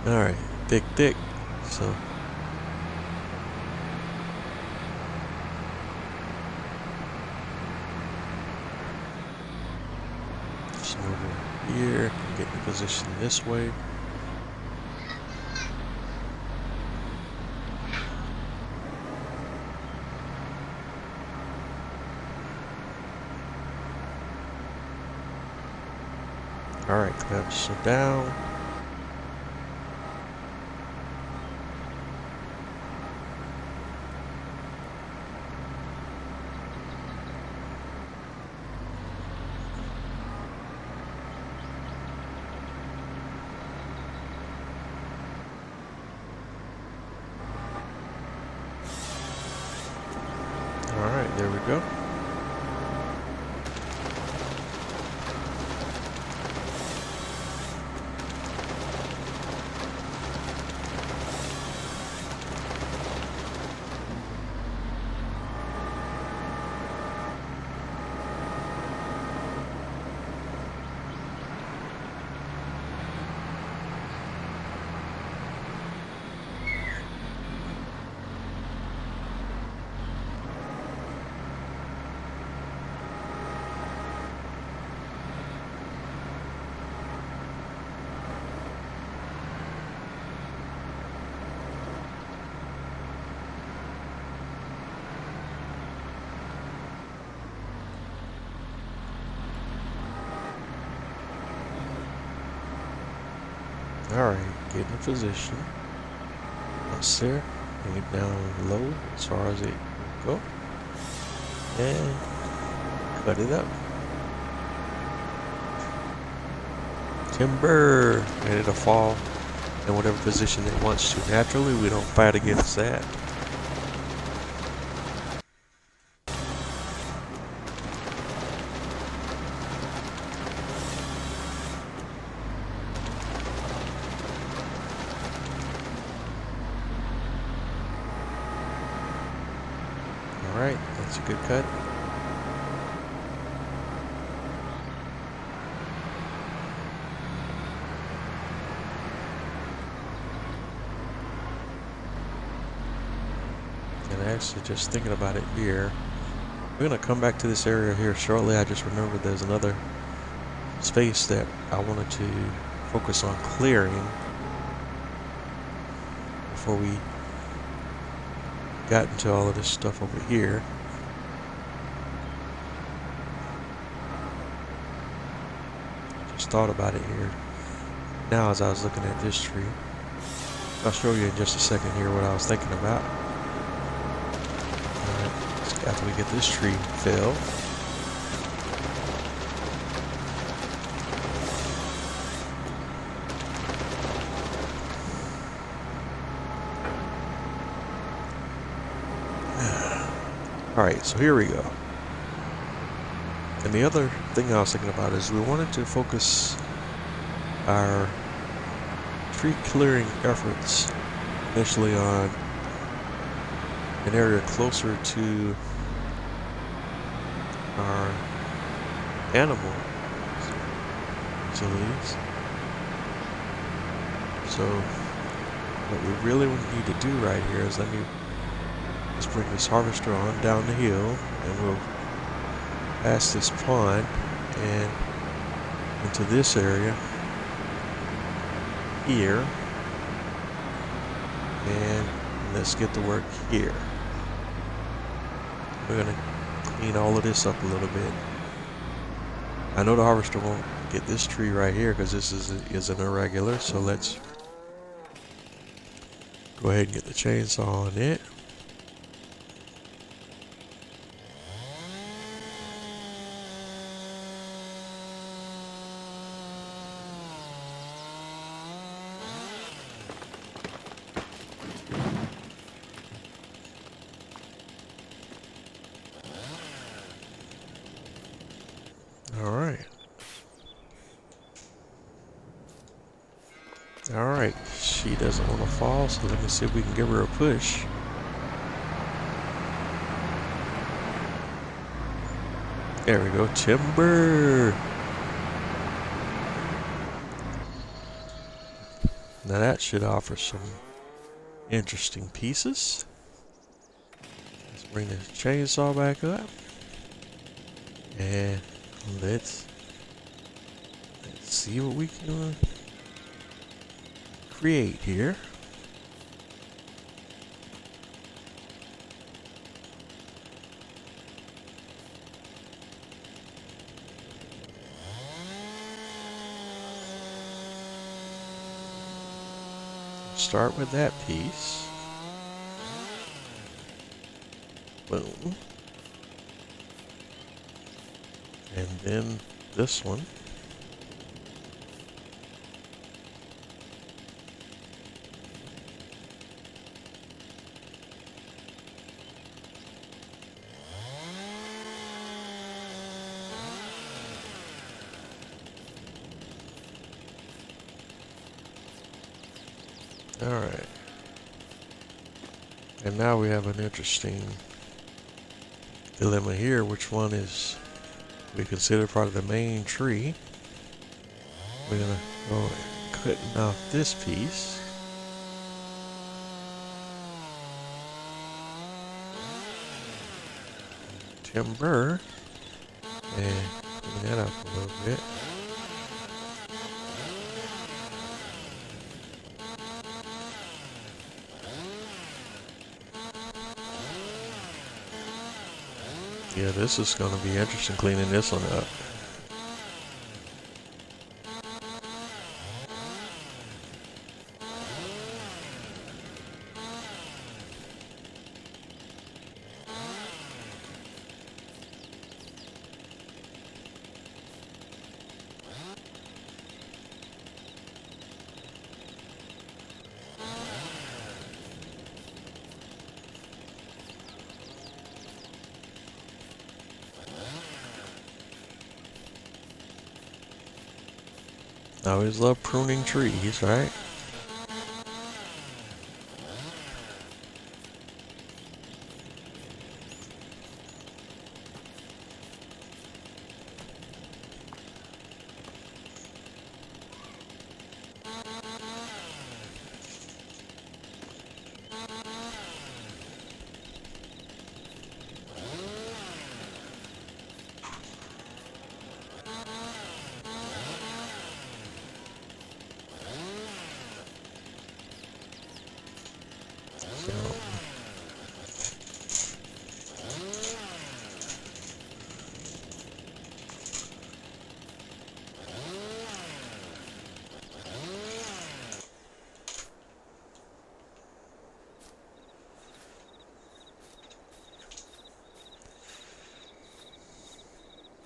Alright, thick, thick. So just move over here, get the position this way. Alright, clamps are down. Alright, there we go. Alright, get in position. Once there, bring it down low as far as it will go. And cut it up. Timber ready to fall in whatever position it wants to. Naturally, we don't fight against that. Alright, that's a good cut. And actually, just thinking about it here, we're going to come back to this area here shortly. I just remembered there's another space that I wanted to focus on clearing before we got into all of this stuff over here. Just thought about it here now as I was looking at this tree. I'll show you in just a second here what I was thinking about. After we get this tree felled. Alright, so here we go. And the other thing I was thinking about is we wanted to focus our tree clearing efforts initially on an area closer to our animal facilities. So what we really need to do right here is let me just bring this harvester on down the hill, and we'll pass this pond and into this area here, and let's get to work here. We're gonna clean all of this up a little bit. I know the harvester won't get this tree right here because this is an irregular, so let's go ahead and get the chainsaw on it. Alright, she doesn't want to fall, so let me see if we can give her a push. There we go, timber! Now that should offer some interesting pieces. Let's bring the chainsaw back up. And let's see what we can create here. Start with that piece. Boom. And then this one. Alright. And now we have an interesting dilemma here. Which one is we consider part of the main tree? We're gonna go cutting off this piece. Timber. And clean that up a little bit. Yeah, this is going to be interesting cleaning this one up. I always love pruning trees, right?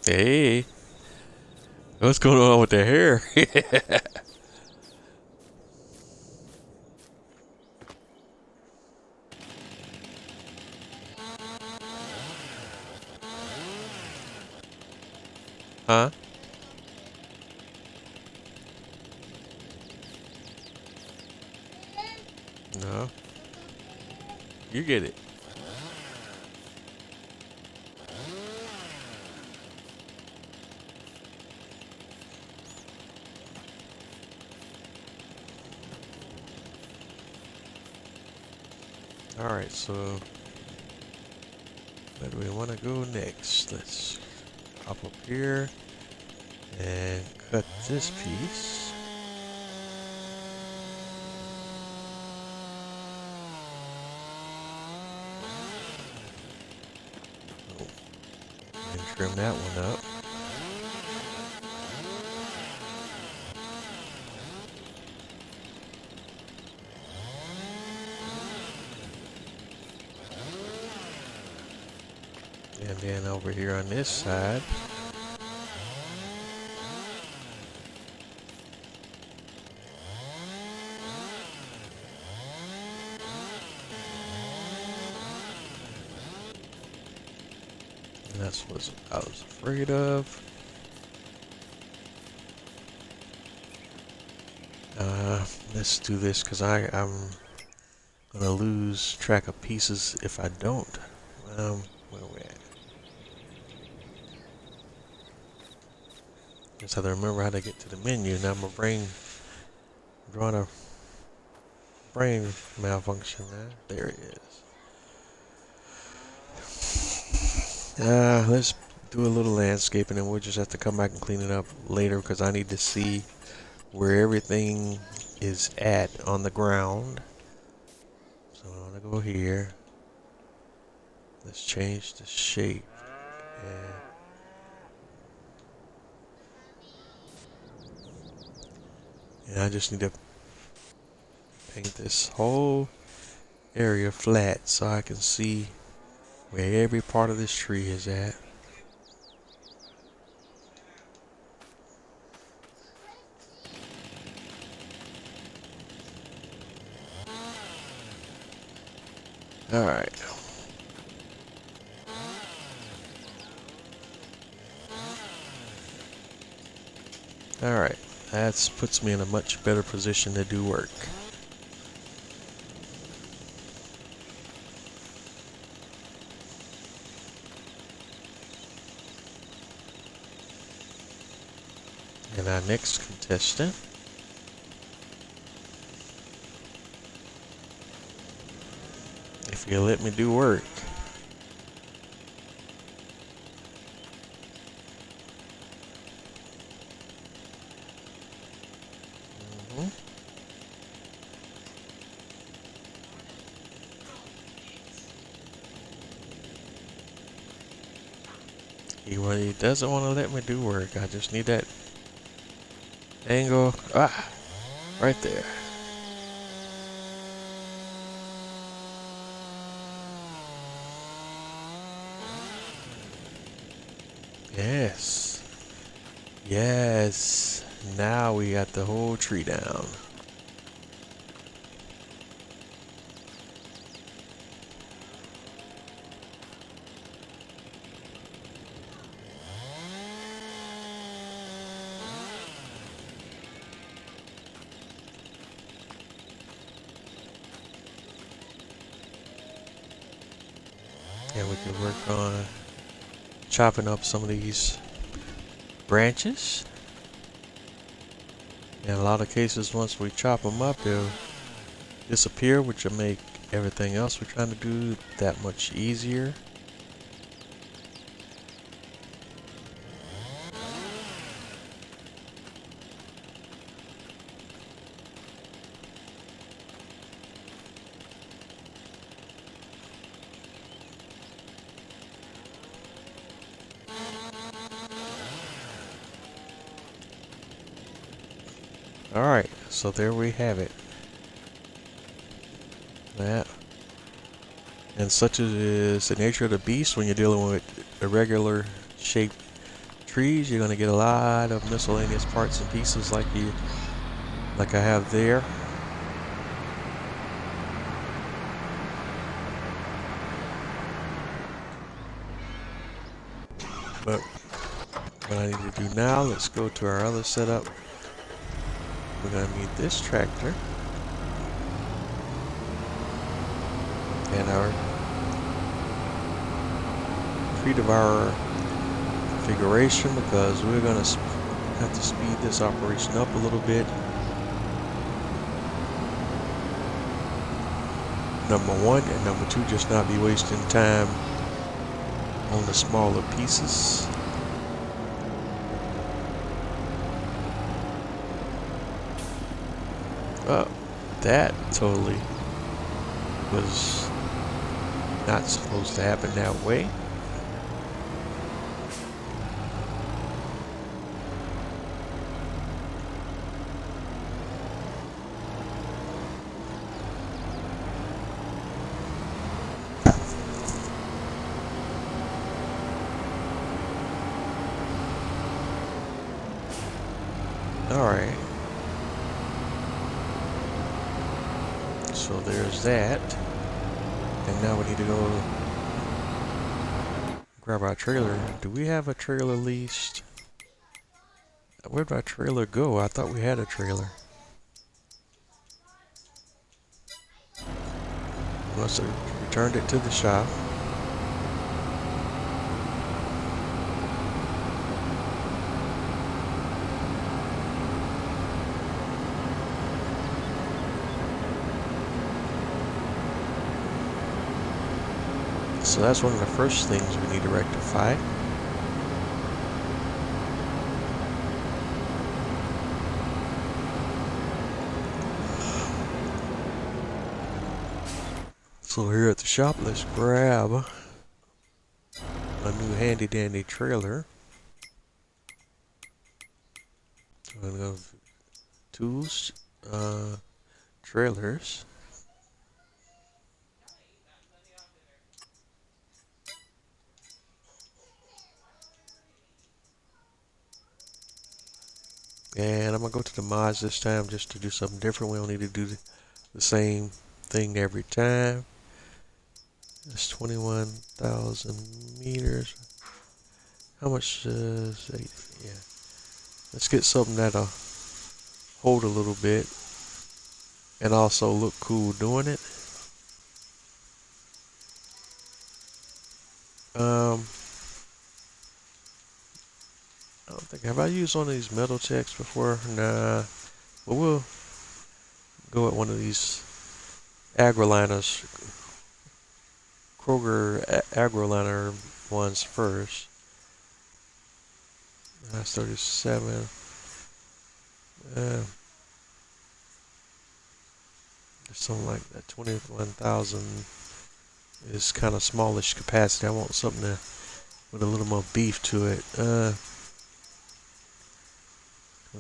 So, hey, what's going on with the hair? Huh? No, you get it. All right, so where do we want to go next? Let's hop up here and cut this piece. Oh, and trim that one up. And then over here on this side, and that's what I was afraid of. Let's do this because I'm gonna lose track of pieces if I don't. Where we at? Just have to remember how to get to the menu. Now my brain drawing a brain malfunction now. There it is. Let's do a little landscaping and we'll just have to come back and clean it up later because I need to see where everything is at on the ground. So I want to go here. Let's change the shape. And I just need to paint this whole area flat so I can see where every part of this tree is at. Alright. Alright. That puts me in a much better position to do work. And our next contestant if you let me do work. He doesn't want to let me do work. I just need that angle. Ah, right there. Yes. Yes. Now we got the whole tree down. we can work on chopping up some of these branches. In a lot of cases, once we chop them up, they'll disappear, which will make everything else we're trying to do that much easier. Alright, so there we have it. That. And such is the nature of the beast when you're dealing with irregular shaped trees, you're going to get a lot of miscellaneous parts and pieces like I have there. But what I need to do now, let's go to our other setup. We're going to need this tractor and our treat of our configuration, because we're going to have to speed this operation up a little bit. Number one, and number two, just not be wasting time on the smaller pieces. That totally was not supposed to happen that way. All right. So there's that. And now we need to go grab our trailer. Do we have a trailer leased? Where'd my trailer go? I thought we had a trailer. Must have returned it to the shop. So that's one of the first things we need to rectify. So here at the shop, let's grab a new handy dandy trailer. So I'm gonna go tools, trailers. And I'm going to go to the mods this time just to do something different. We don't need to do the same thing every time. It's 21,000 meters. How much is it? Yeah. Let's get something that'll hold a little bit and also look cool doing it. I don't think, have I used one of these metal techs before? Nah. But we'll go at one of these agroliners, Kroger agroliner ones first. That's 37. Something like that. 21,000 is kind of smallish capacity. I want something with a little more beef to it.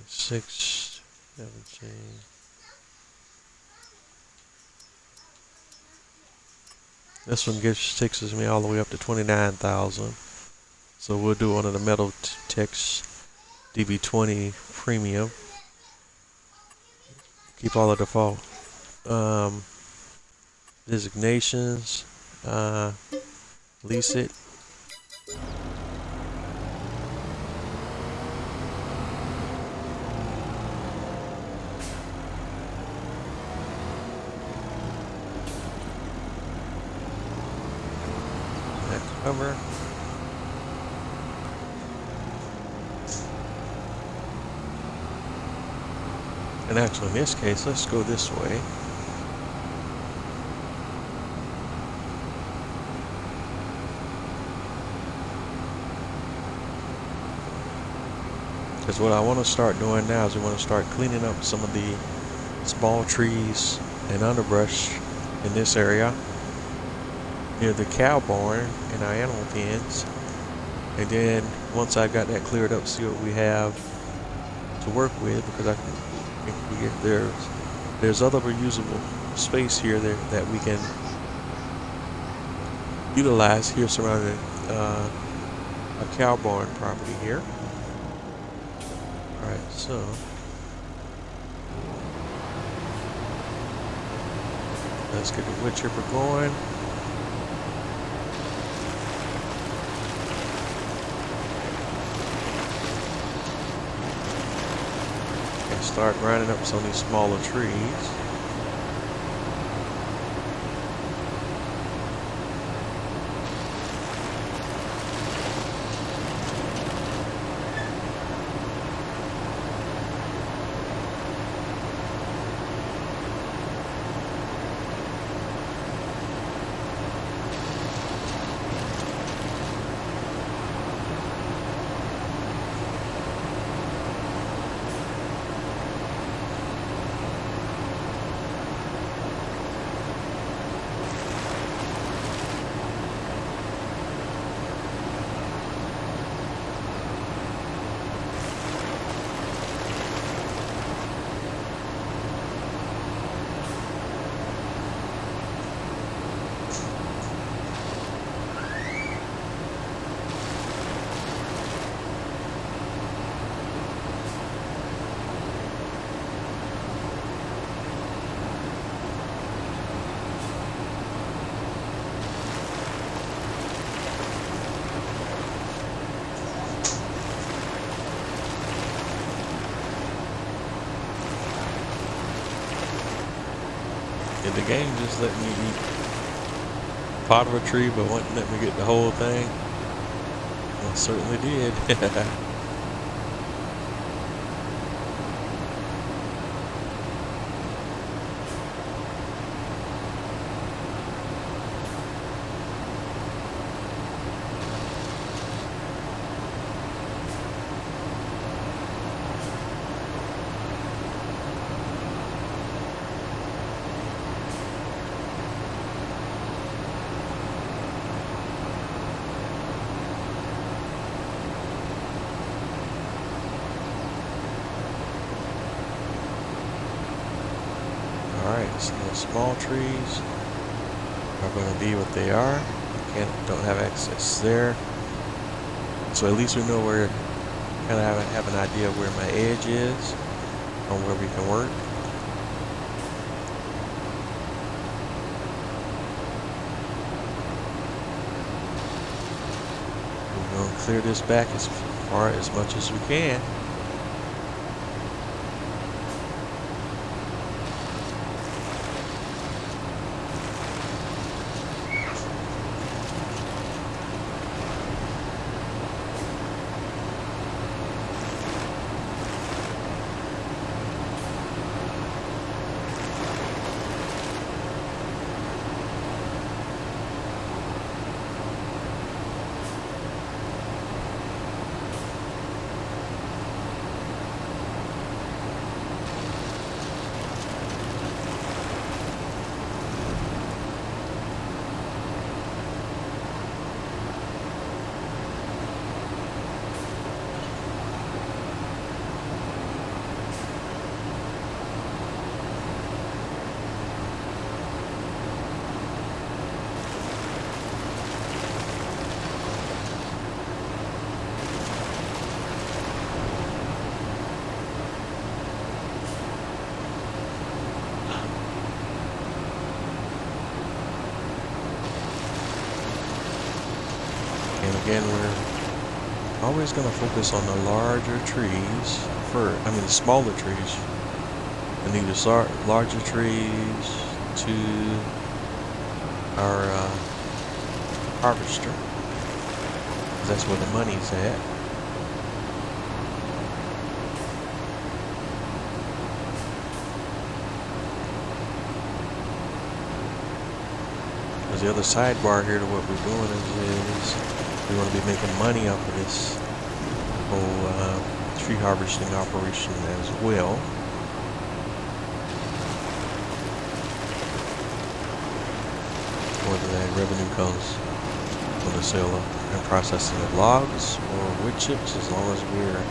6, 17. This one takes me all the way up to 29,000. So we'll do one of the Metal Techs DB20 Premium. Keep all the default designations. Lease it. cover. And actually, in this case, let's go this way. Because what I want to start doing now is we want to start cleaning up some of the small trees and underbrush in this area near the cow barn and our animal pens. And then once I've got that cleared up, see what we have to work with, because I think we get there's other reusable space here that we can utilize here surrounding a cow barn property here. All right, so let's get the wood chipper going. And start grinding up some of these smaller trees. And the game just let me eat part of a tree, but wouldn't let me get the whole thing. It certainly did. Alright, so those small trees are going to be what they are. Don't have access there. So at least we know where, kind of have an idea of where my edge is, on where we can work. We're going to clear this back as far as much as we can. And again, we're always going to focus on the larger trees the smaller trees, and either start larger trees to our harvester. that's where the money's at. Because the other sidebar here to what we're doing is we want to be making money off of this whole tree harvesting operation as well. Whether that revenue comes from the sale and processing of logs or wood chips, as long as we're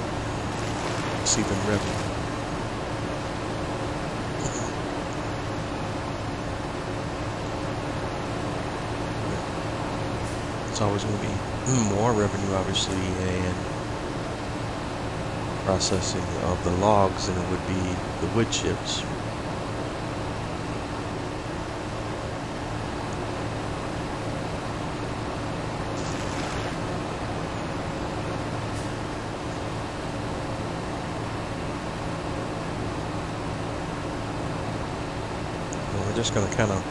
receiving revenue. It's always going to be more revenue, obviously, and processing of the logs than it would be the wood chips. We're just going to kind of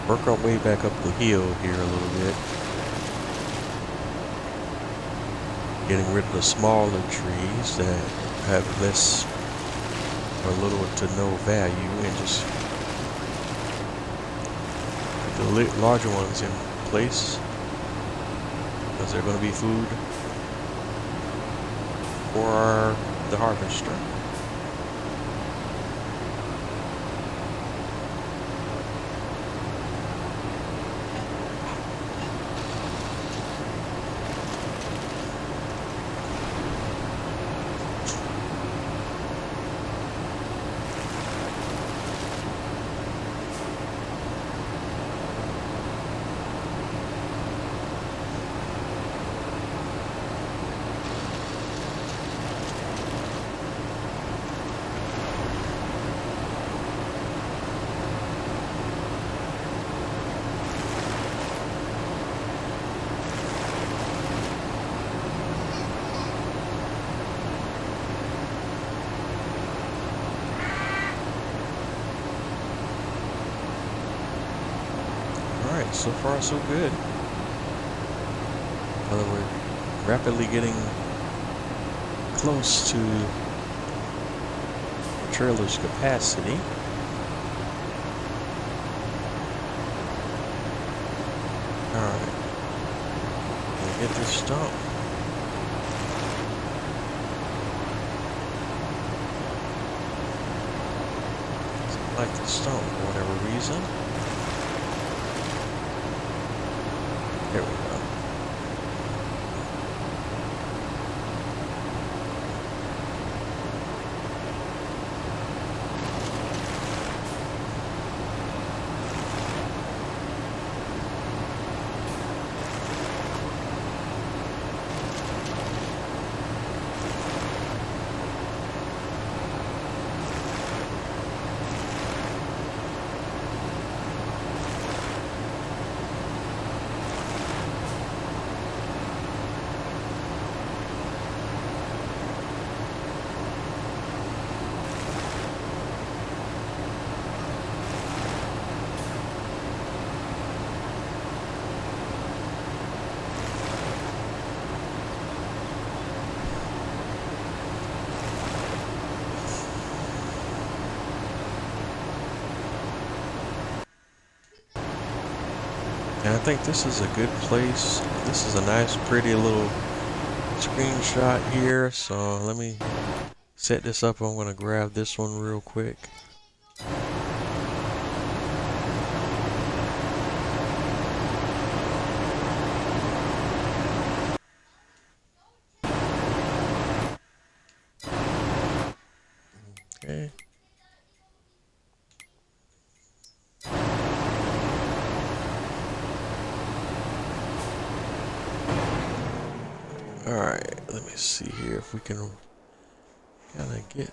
work our way back up the hill here a little bit. Getting rid of the smaller trees that have less or little to no value, and just put the larger ones in place, because they're going to be food for the harvester. Alright, so far so good. Although we're rapidly getting close to the trailer's capacity. Alright, we'll get this stump. Doesn't like the stump for whatever reason. There we go. And I think this is a good place. This is a nice, pretty little screenshot here. So let me set this up. I'm going to grab this one real quick. Okay. Alright, let me see here if we can kind of get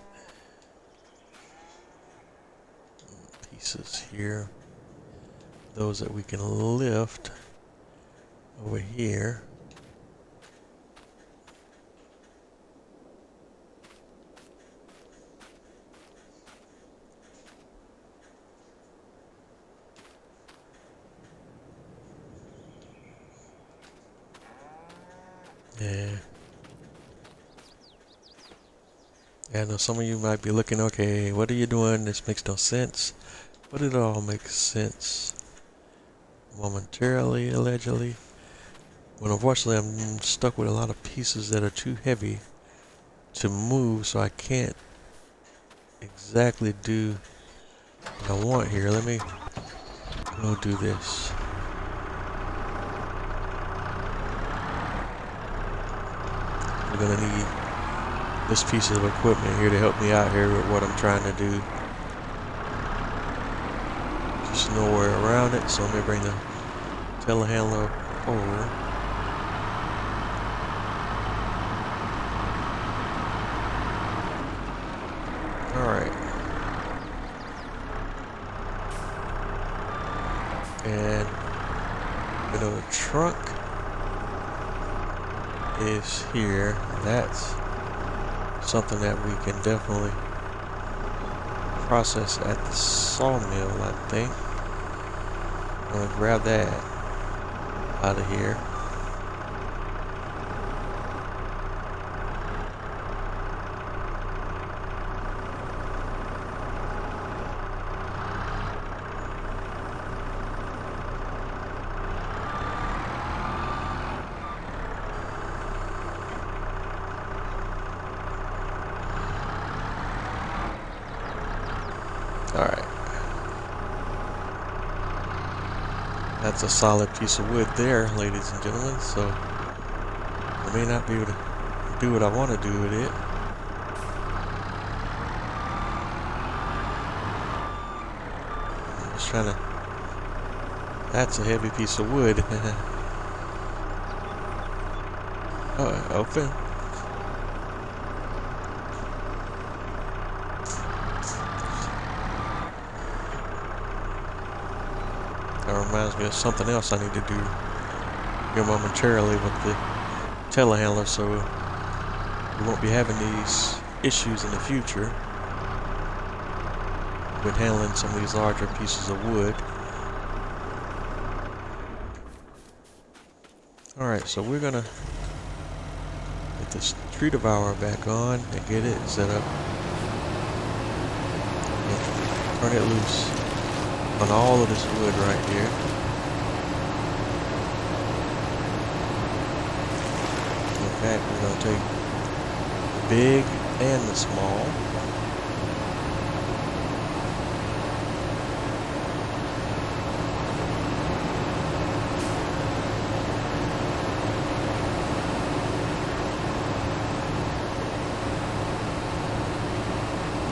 pieces here. Those that we can lift over here. Yeah. I know some of you might be looking, okay, what are you doing? This makes no sense. But it all makes sense momentarily, allegedly. But unfortunately, I'm stuck with a lot of pieces that are too heavy to move, so I can't exactly do what I want here. Let me go do this. We're gonna need this piece of equipment here to help me out here with what I'm trying to do. Just nowhere around it, so let me bring the telehandler over. Alright. And you know the trunk is here. That's something that we can definitely process at the sawmill, I think. I'm gonna grab that out of here. Alright. That's a solid piece of wood there, ladies and gentlemen, so I may not be able to do what I want to do with it. I'm just trying to... That's a heavy piece of wood. Oh, open. That reminds me of something else I need to do here momentarily with the telehandler, so we won't be having these issues in the future with handling some of these larger pieces of wood. Alright, so we're gonna get this tree devourer back on and get it set up and turn it loose on all of this wood right here. In fact, we're going to take the big and the small.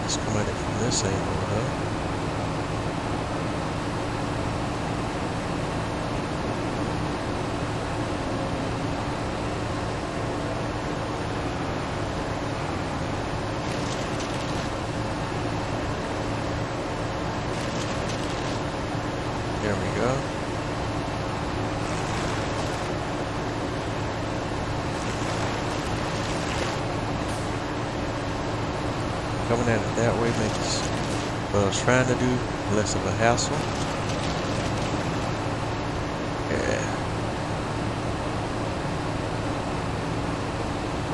Let's come at it from this angle, though. There we go. Coming at it that way makes what I was trying to do less of a hassle. Yeah.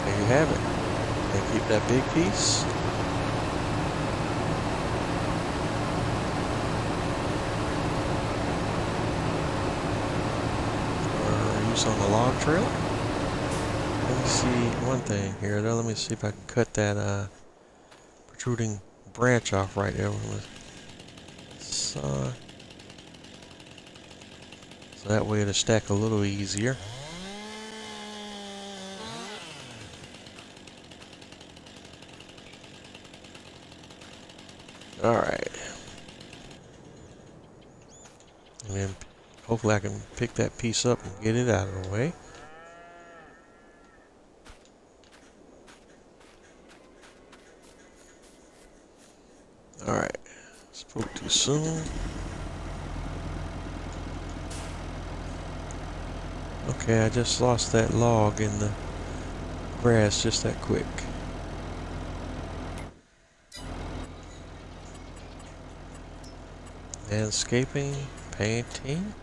There you have it. And keep that big piece. On the log trail. Let me see one thing here though. Let me see if I can cut that protruding branch off right there. So that way it'll stack a little easier. Alright. And then hopefully I can pick that piece up and get it out of the way. Alright, spoke too soon. Okay, I just lost that log in the grass just that quick. Landscaping, painting.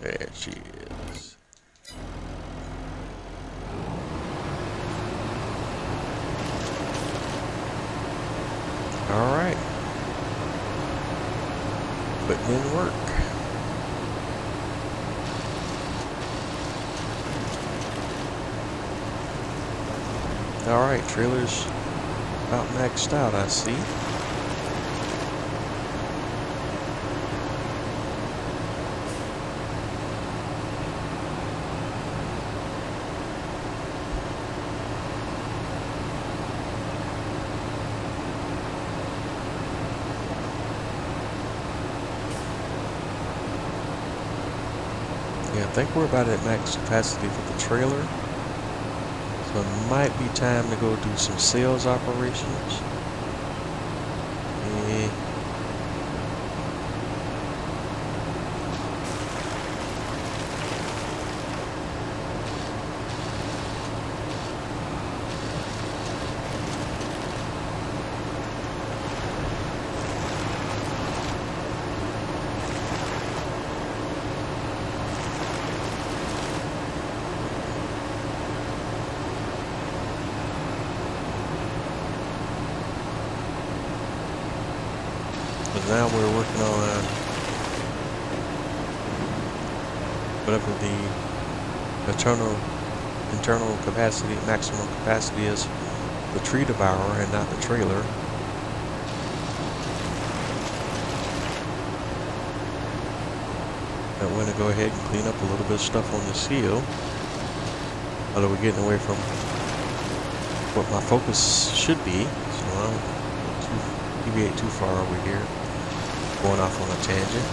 There she is. Alright. Putting in work. Alright, trailer's about maxed out, I see. Yeah, I think we're about at max capacity for the trailer. So it might be time to go do some sales operations. Yeah. But now we're working on whatever the internal capacity, maximum capacity is, the tree devourer and not the trailer. I want to go ahead and clean up a little bit of stuff on this hill. Although we're getting away from what my focus should be, so I don't deviate too far over here. Going off on a tangent.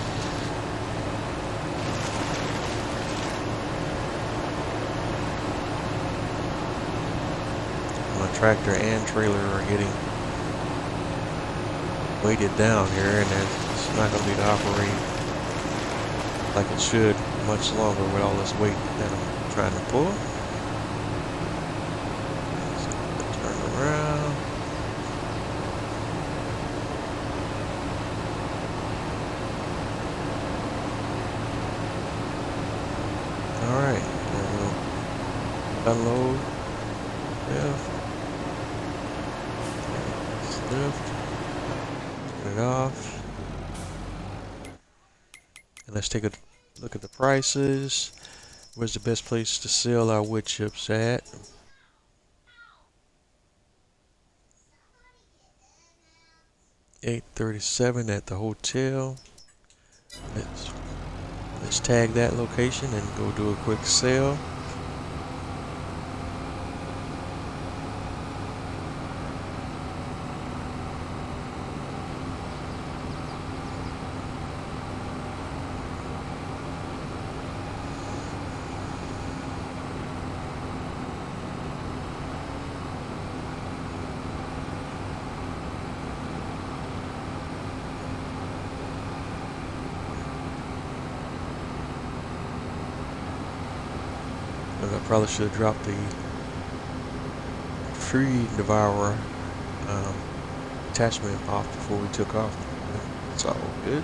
My tractor and trailer are getting weighted down here, and it's not going to be to operate like it should much longer with all this weight that I'm trying to pull. So turn around. Alright, we'll unload, lift, turn it off, and let's take a look at the prices. Where's the best place to sell our wood chips at? $8.37 at the hotel. Let's tag that location and go do a quick sale. I probably should have dropped the tree devourer attachment off before we took off. It's all good.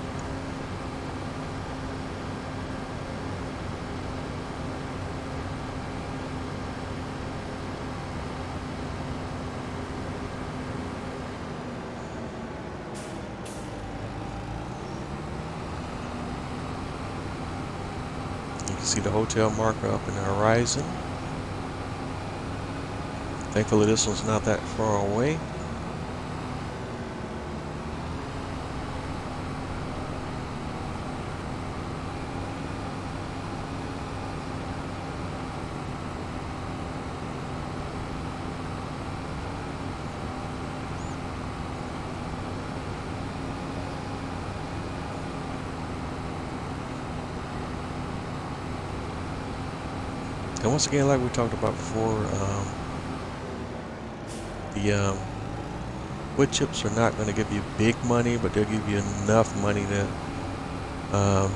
You can see the hotel marker up in the horizon. Thankfully this one's not that far away. And once again, like we talked about before, the wood chips are not going to give you big money, but they'll give you enough money to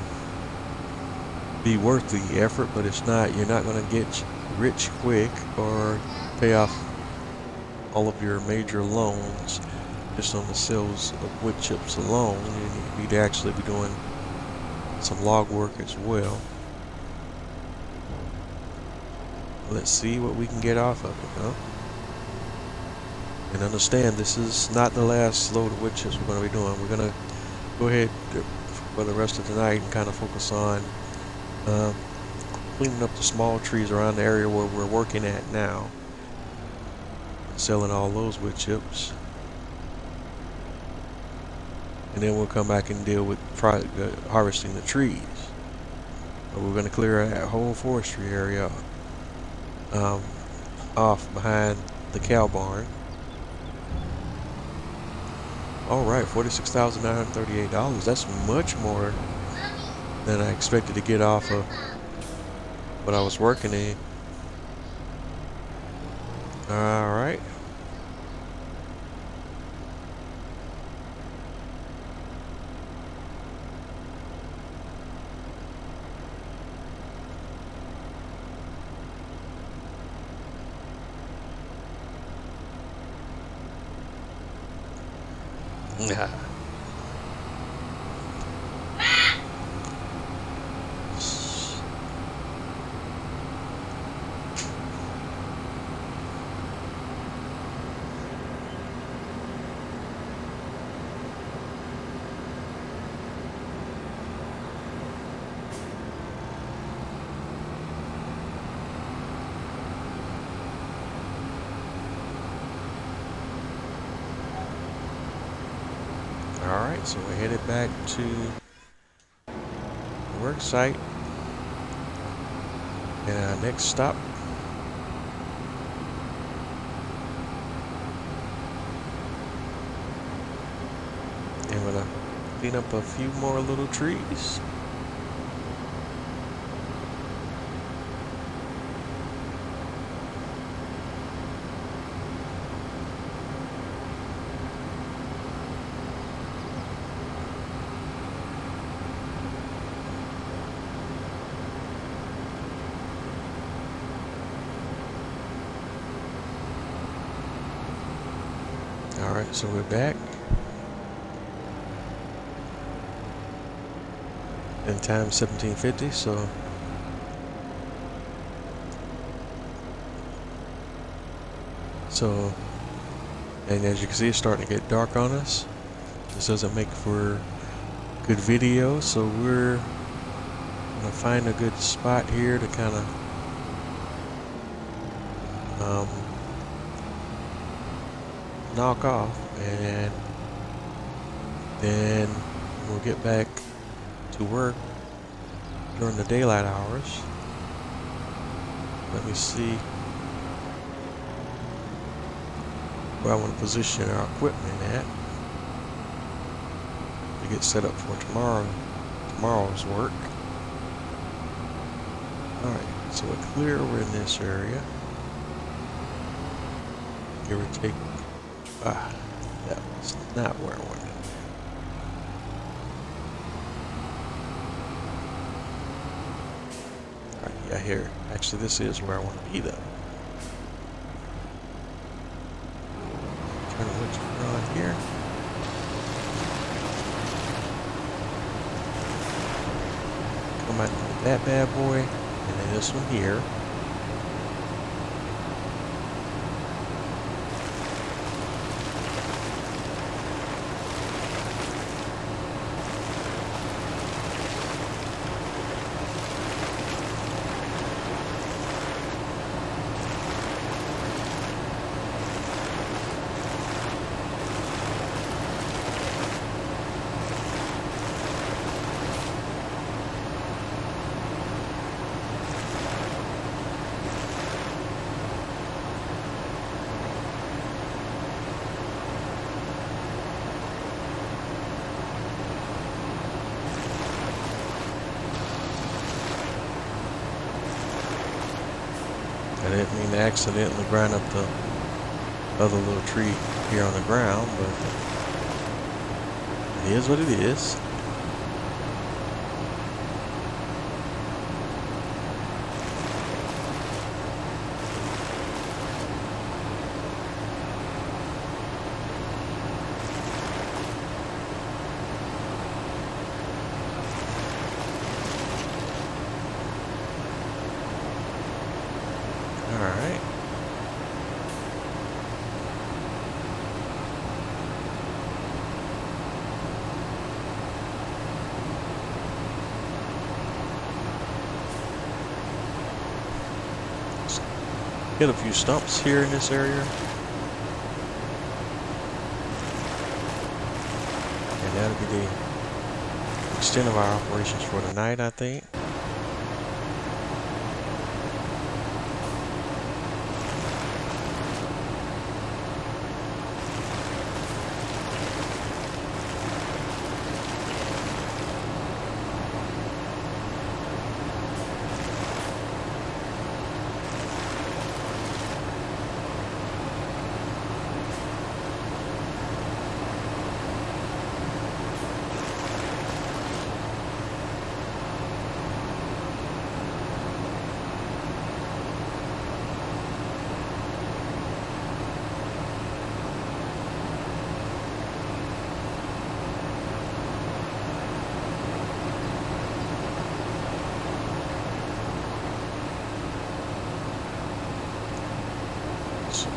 be worth the effort. But it's not, you're not going to get rich quick or pay off all of your major loans just on the sales of wood chips alone. You need to actually be doing some log work as well. Let's see what we can get off of it, huh? And understand, this is not the last load of wood chips we're going to be doing. We're going to go ahead for the rest of the night and kind of focus on cleaning up the small trees around the area where we're working at now. Selling all those wood chips. And then we'll come back and deal with harvesting the trees. But we're going to clear that whole forestry area off behind the cow barn. Alright, $46,938. That's much more than I expected to get off of what I was working in. Alright. Yeah. Alright, so we're headed back to the work site. And our next stop, and we're gonna clean up a few more little trees. Alright, so we're back. And time 17:50, so and as you can see, it's starting to get dark on us. This doesn't make for good video, so we're gonna find a good spot here to kind of knock off, and then we'll get back to work during the daylight hours. Let me see where I want to position our equipment at to get set up for tomorrow's work. Alright, so we're clear over in this area. Give or take. That was not where I wanted. Alright, yeah, here. Actually, this is where I want to be, though. Turn the witch on here. Come out with that bad boy, and then this one here. I didn't mean to accidentally grind up the other little tree here on the ground, but it is what it is. hit a few stumps here in this area. And that'll be the extent of our operations for tonight, I think.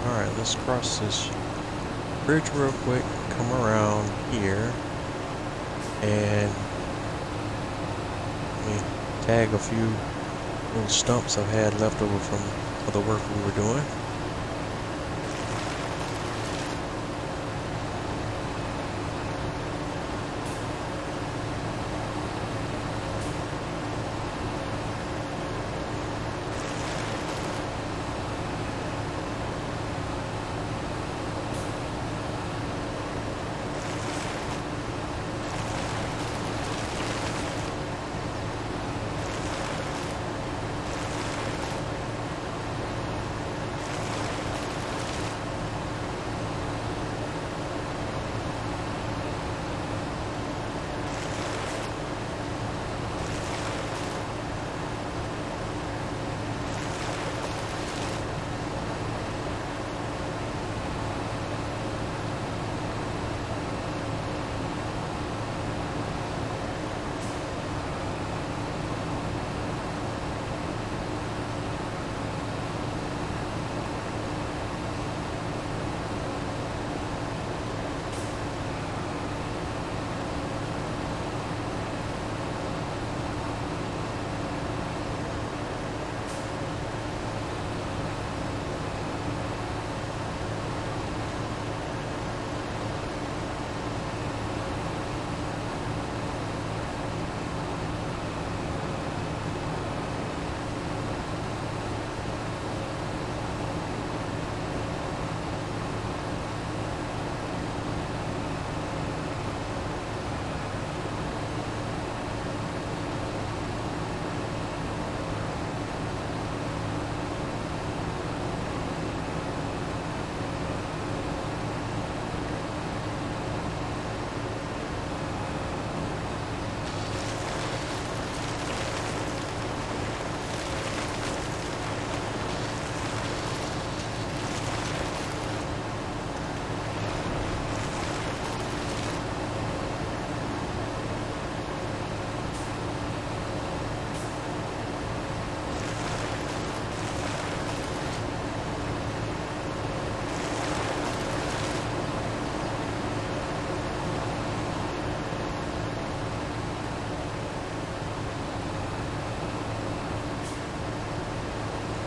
Alright, let's cross this bridge real quick, come around here, and let me tag a few little stumps I've had left over from other work we were doing.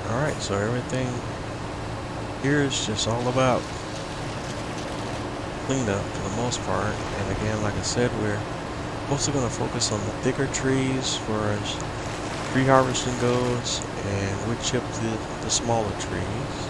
Alright, so everything here is just all about cleanup for the most part. And again, like I said, we're mostly going to focus on the thicker trees as far as tree harvesting goes, and wood chip the smaller trees.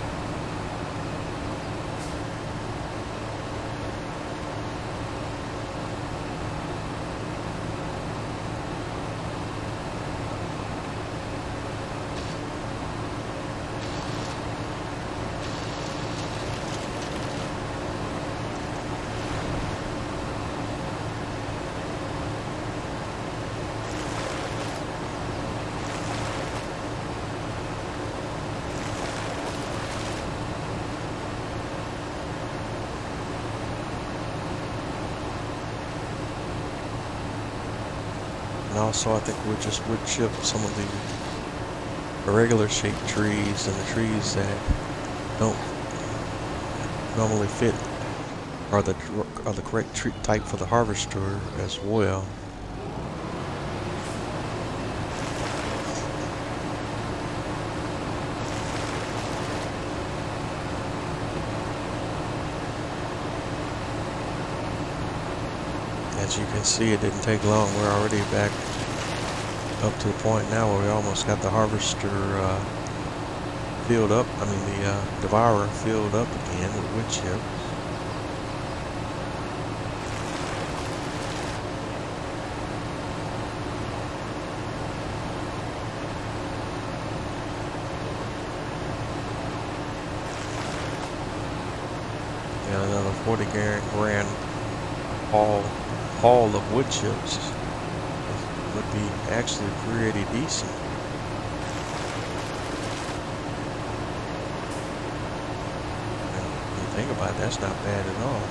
And also I think we'll just wood chip some of the irregular shaped trees and the trees that don't normally fit are the correct tree type for the harvester as well. As you can see, it didn't take long. We're already back up to the point now where we almost got the harvester filled up. I mean the devourer filled up again with wood chips. And another 40 grand haul of wood chips would be actually pretty decent. And when you think about it, that's not bad at all.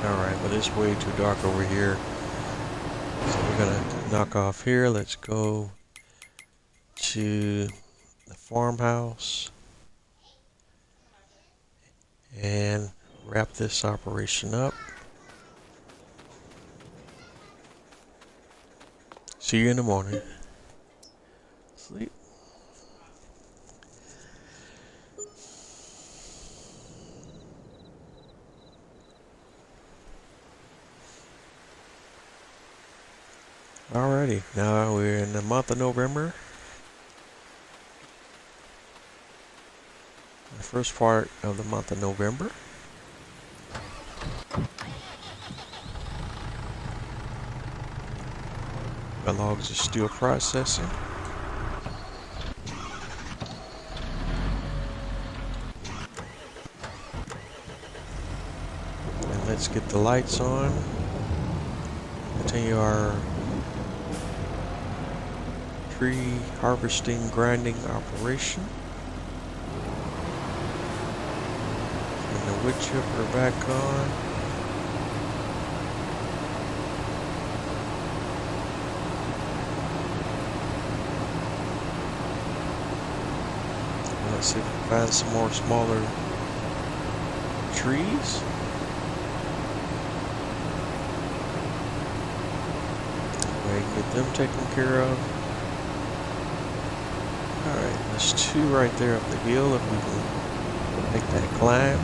Alright, but it's way too dark over here. So we're gonna knock off here. Let's go to the farmhouse and wrap this operation up. See you in the morning. Sleep. Alrighty, now we're in the month of November. The first part of the month of November. My logs are still processing. And let's get the lights on. Continue our tree harvesting, grinding operation. And the wood chipper back on. Let's see if we can find some more smaller trees. We can get them taken care of. Alright, there's two right there up the hill if we can make that climb.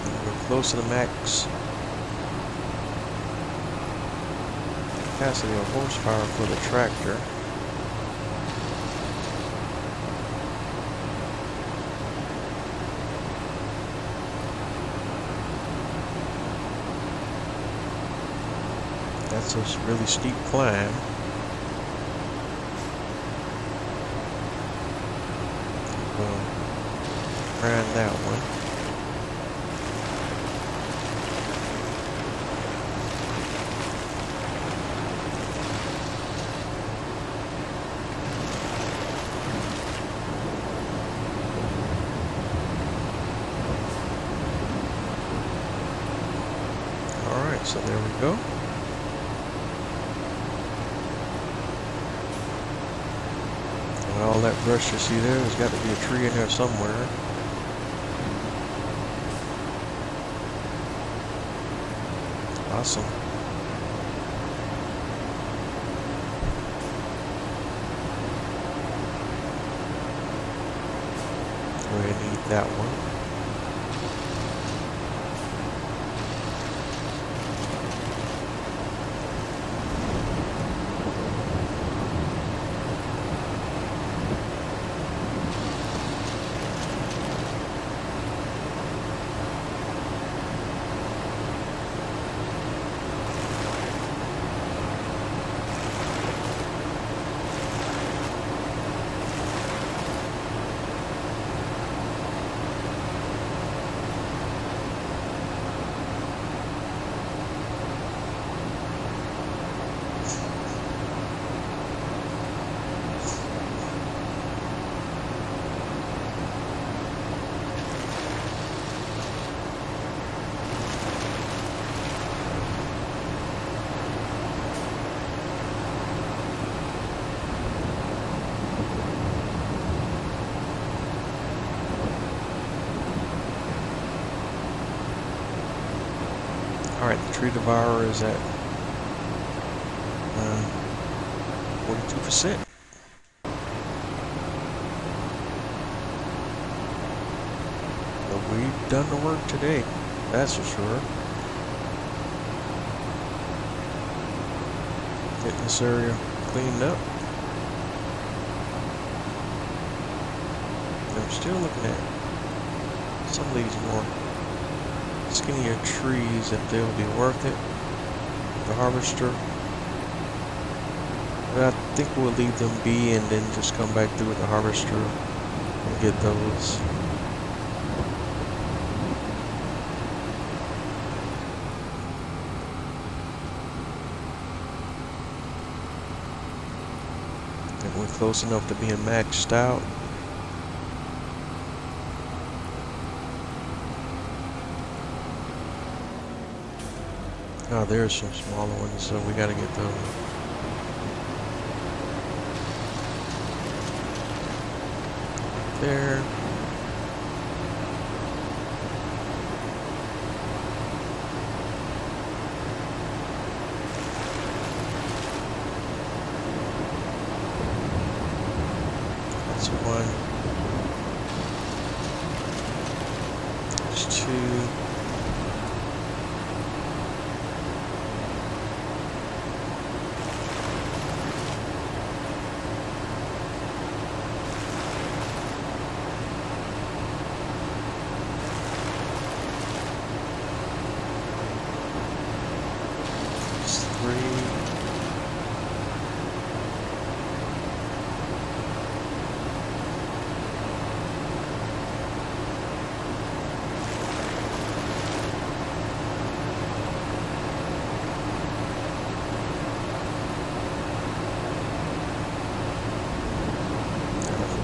And we're close to the max capacity of horsepower for the tractor. That's a really steep climb. We'll grind that one. Alright, so there we go. All that brush you see there's got to be a tree in there somewhere. Awesome. We're going to need that one. tree devourer is at 42%. But we've done the work today, that's for sure. Getting this area cleaned up. I'm still looking at some of these more skinnier trees, if they'll be worth it. The harvester. But I think we'll leave them be and then just come back through with the harvester and get those. And we're close enough to being maxed out. Oh, there's some smaller ones, so we gotta get those. There. That's one. There's two.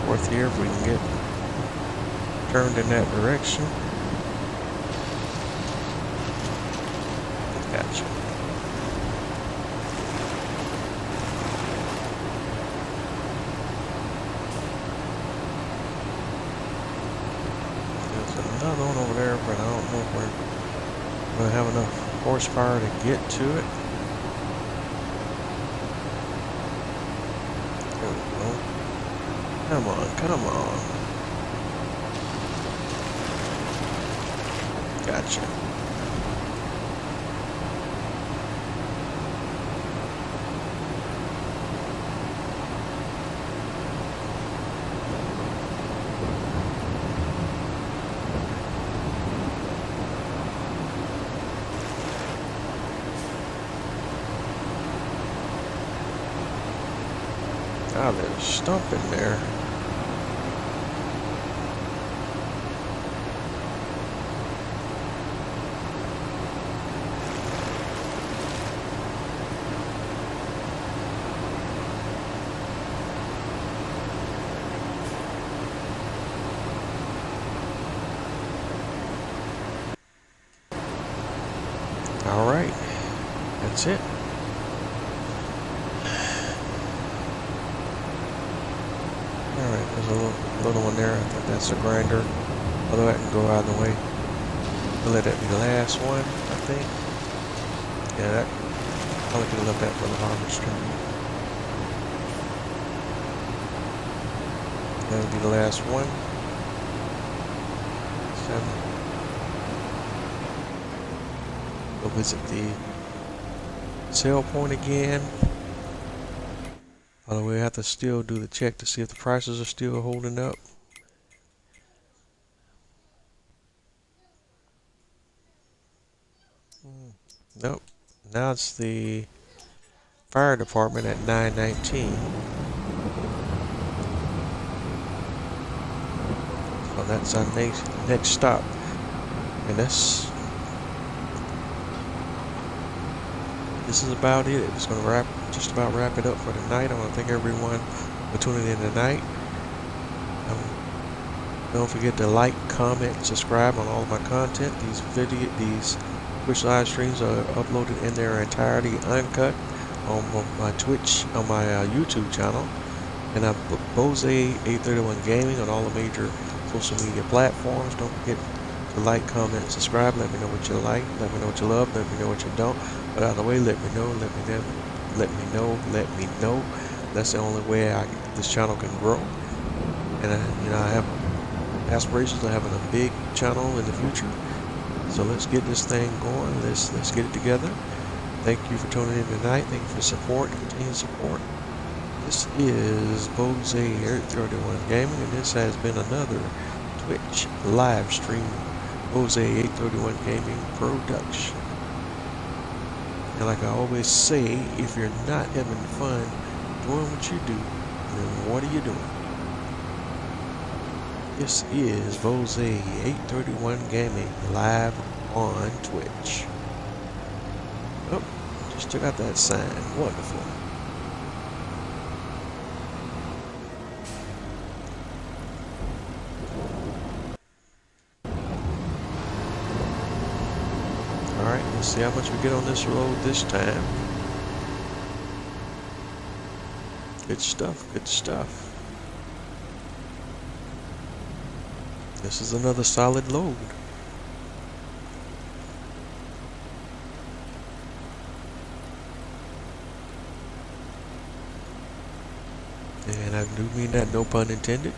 Fourth here if we can get turned in that direction. Gotcha. There's another one over there, but I don't know if we're going to have enough horsepower to get to it. There we go. Come on, come on. Gotcha. Ah, there's a stump in there. All right, that's it. All right, there's a little one there. I think that's a grinder. Although that can go either way. We'll let that be the last one, I think. Yeah, that probably could have left that for the harvester. That'll be the last one. 7. Go visit the sell point again. Although we have to still do the check to see if the prices are still holding up. Nope. Now it's the fire department at 919. So that's our next stop. And this is about it. It's going to just about wrap it up for tonight. I want to thank everyone for tuning in tonight. Don't forget to like, comment, and subscribe on all of my content. These Twitch live streams are uploaded in their entirety uncut on my Twitch, on my YouTube channel. And I'm Bose 831 Gaming on all the major social media platforms. Don't forget like, comment, subscribe. Let me know what you like. Let me know what you love. Let me know what you don't. But either way, let me know. Let me know. Let me know. Let me know. That's the only way this channel can grow. And I have aspirations of having a big channel in the future. So let's get this thing going. Let's get it together. Thank you for tuning in tonight. Thank you for support, continued support. This is Bose 831 Gaming, and this has been another Twitch live stream, Bose 831 Gaming production. And like I always say, if you're not having fun doing what you do, then what are you doing? This is Bose 831 Gaming live on Twitch. Oh, just took out that sign. Wonderful. Alright, let's see how much we get on this road this time. Good stuff, good stuff. This is another solid load. And I do mean that, no pun intended.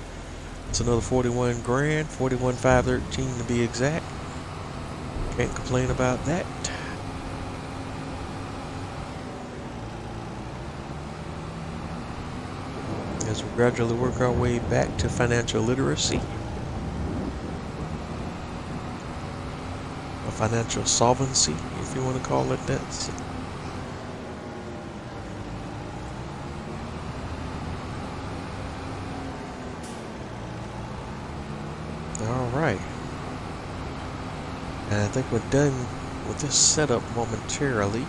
It's another 41 grand, 41,513 to be exact. Can't complain about that. As we gradually work our way back to financial literacy. Or financial solvency, if you want to call it that. Alright. And I think we're done with this setup momentarily.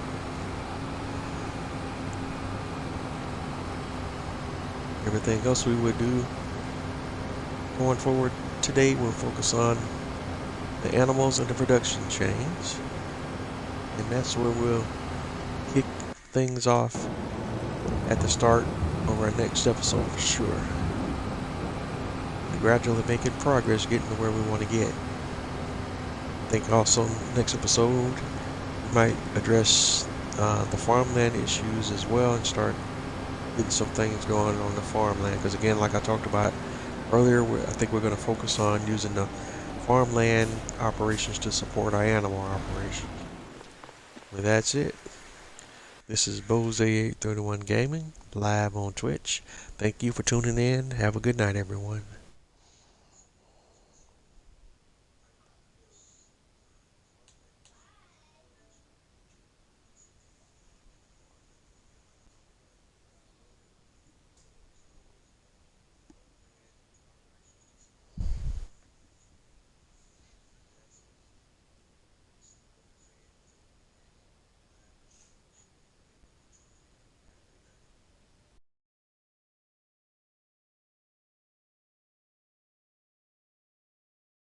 Everything else we would do going forward today, we'll focus on the animals and the production chains. And that's where we'll kick things off at the start of our next episode for sure. Gradually making progress, getting to where we want to get. I think also next episode we might address the farmland issues as well and start getting some things going on the farmland, because again, like I talked about earlier, I think we're going to focus on using the farmland operations to support our animal operations. But that's it. This is Bose 831 Gaming live on Twitch. Thank you for tuning in. Have a good night, everyone.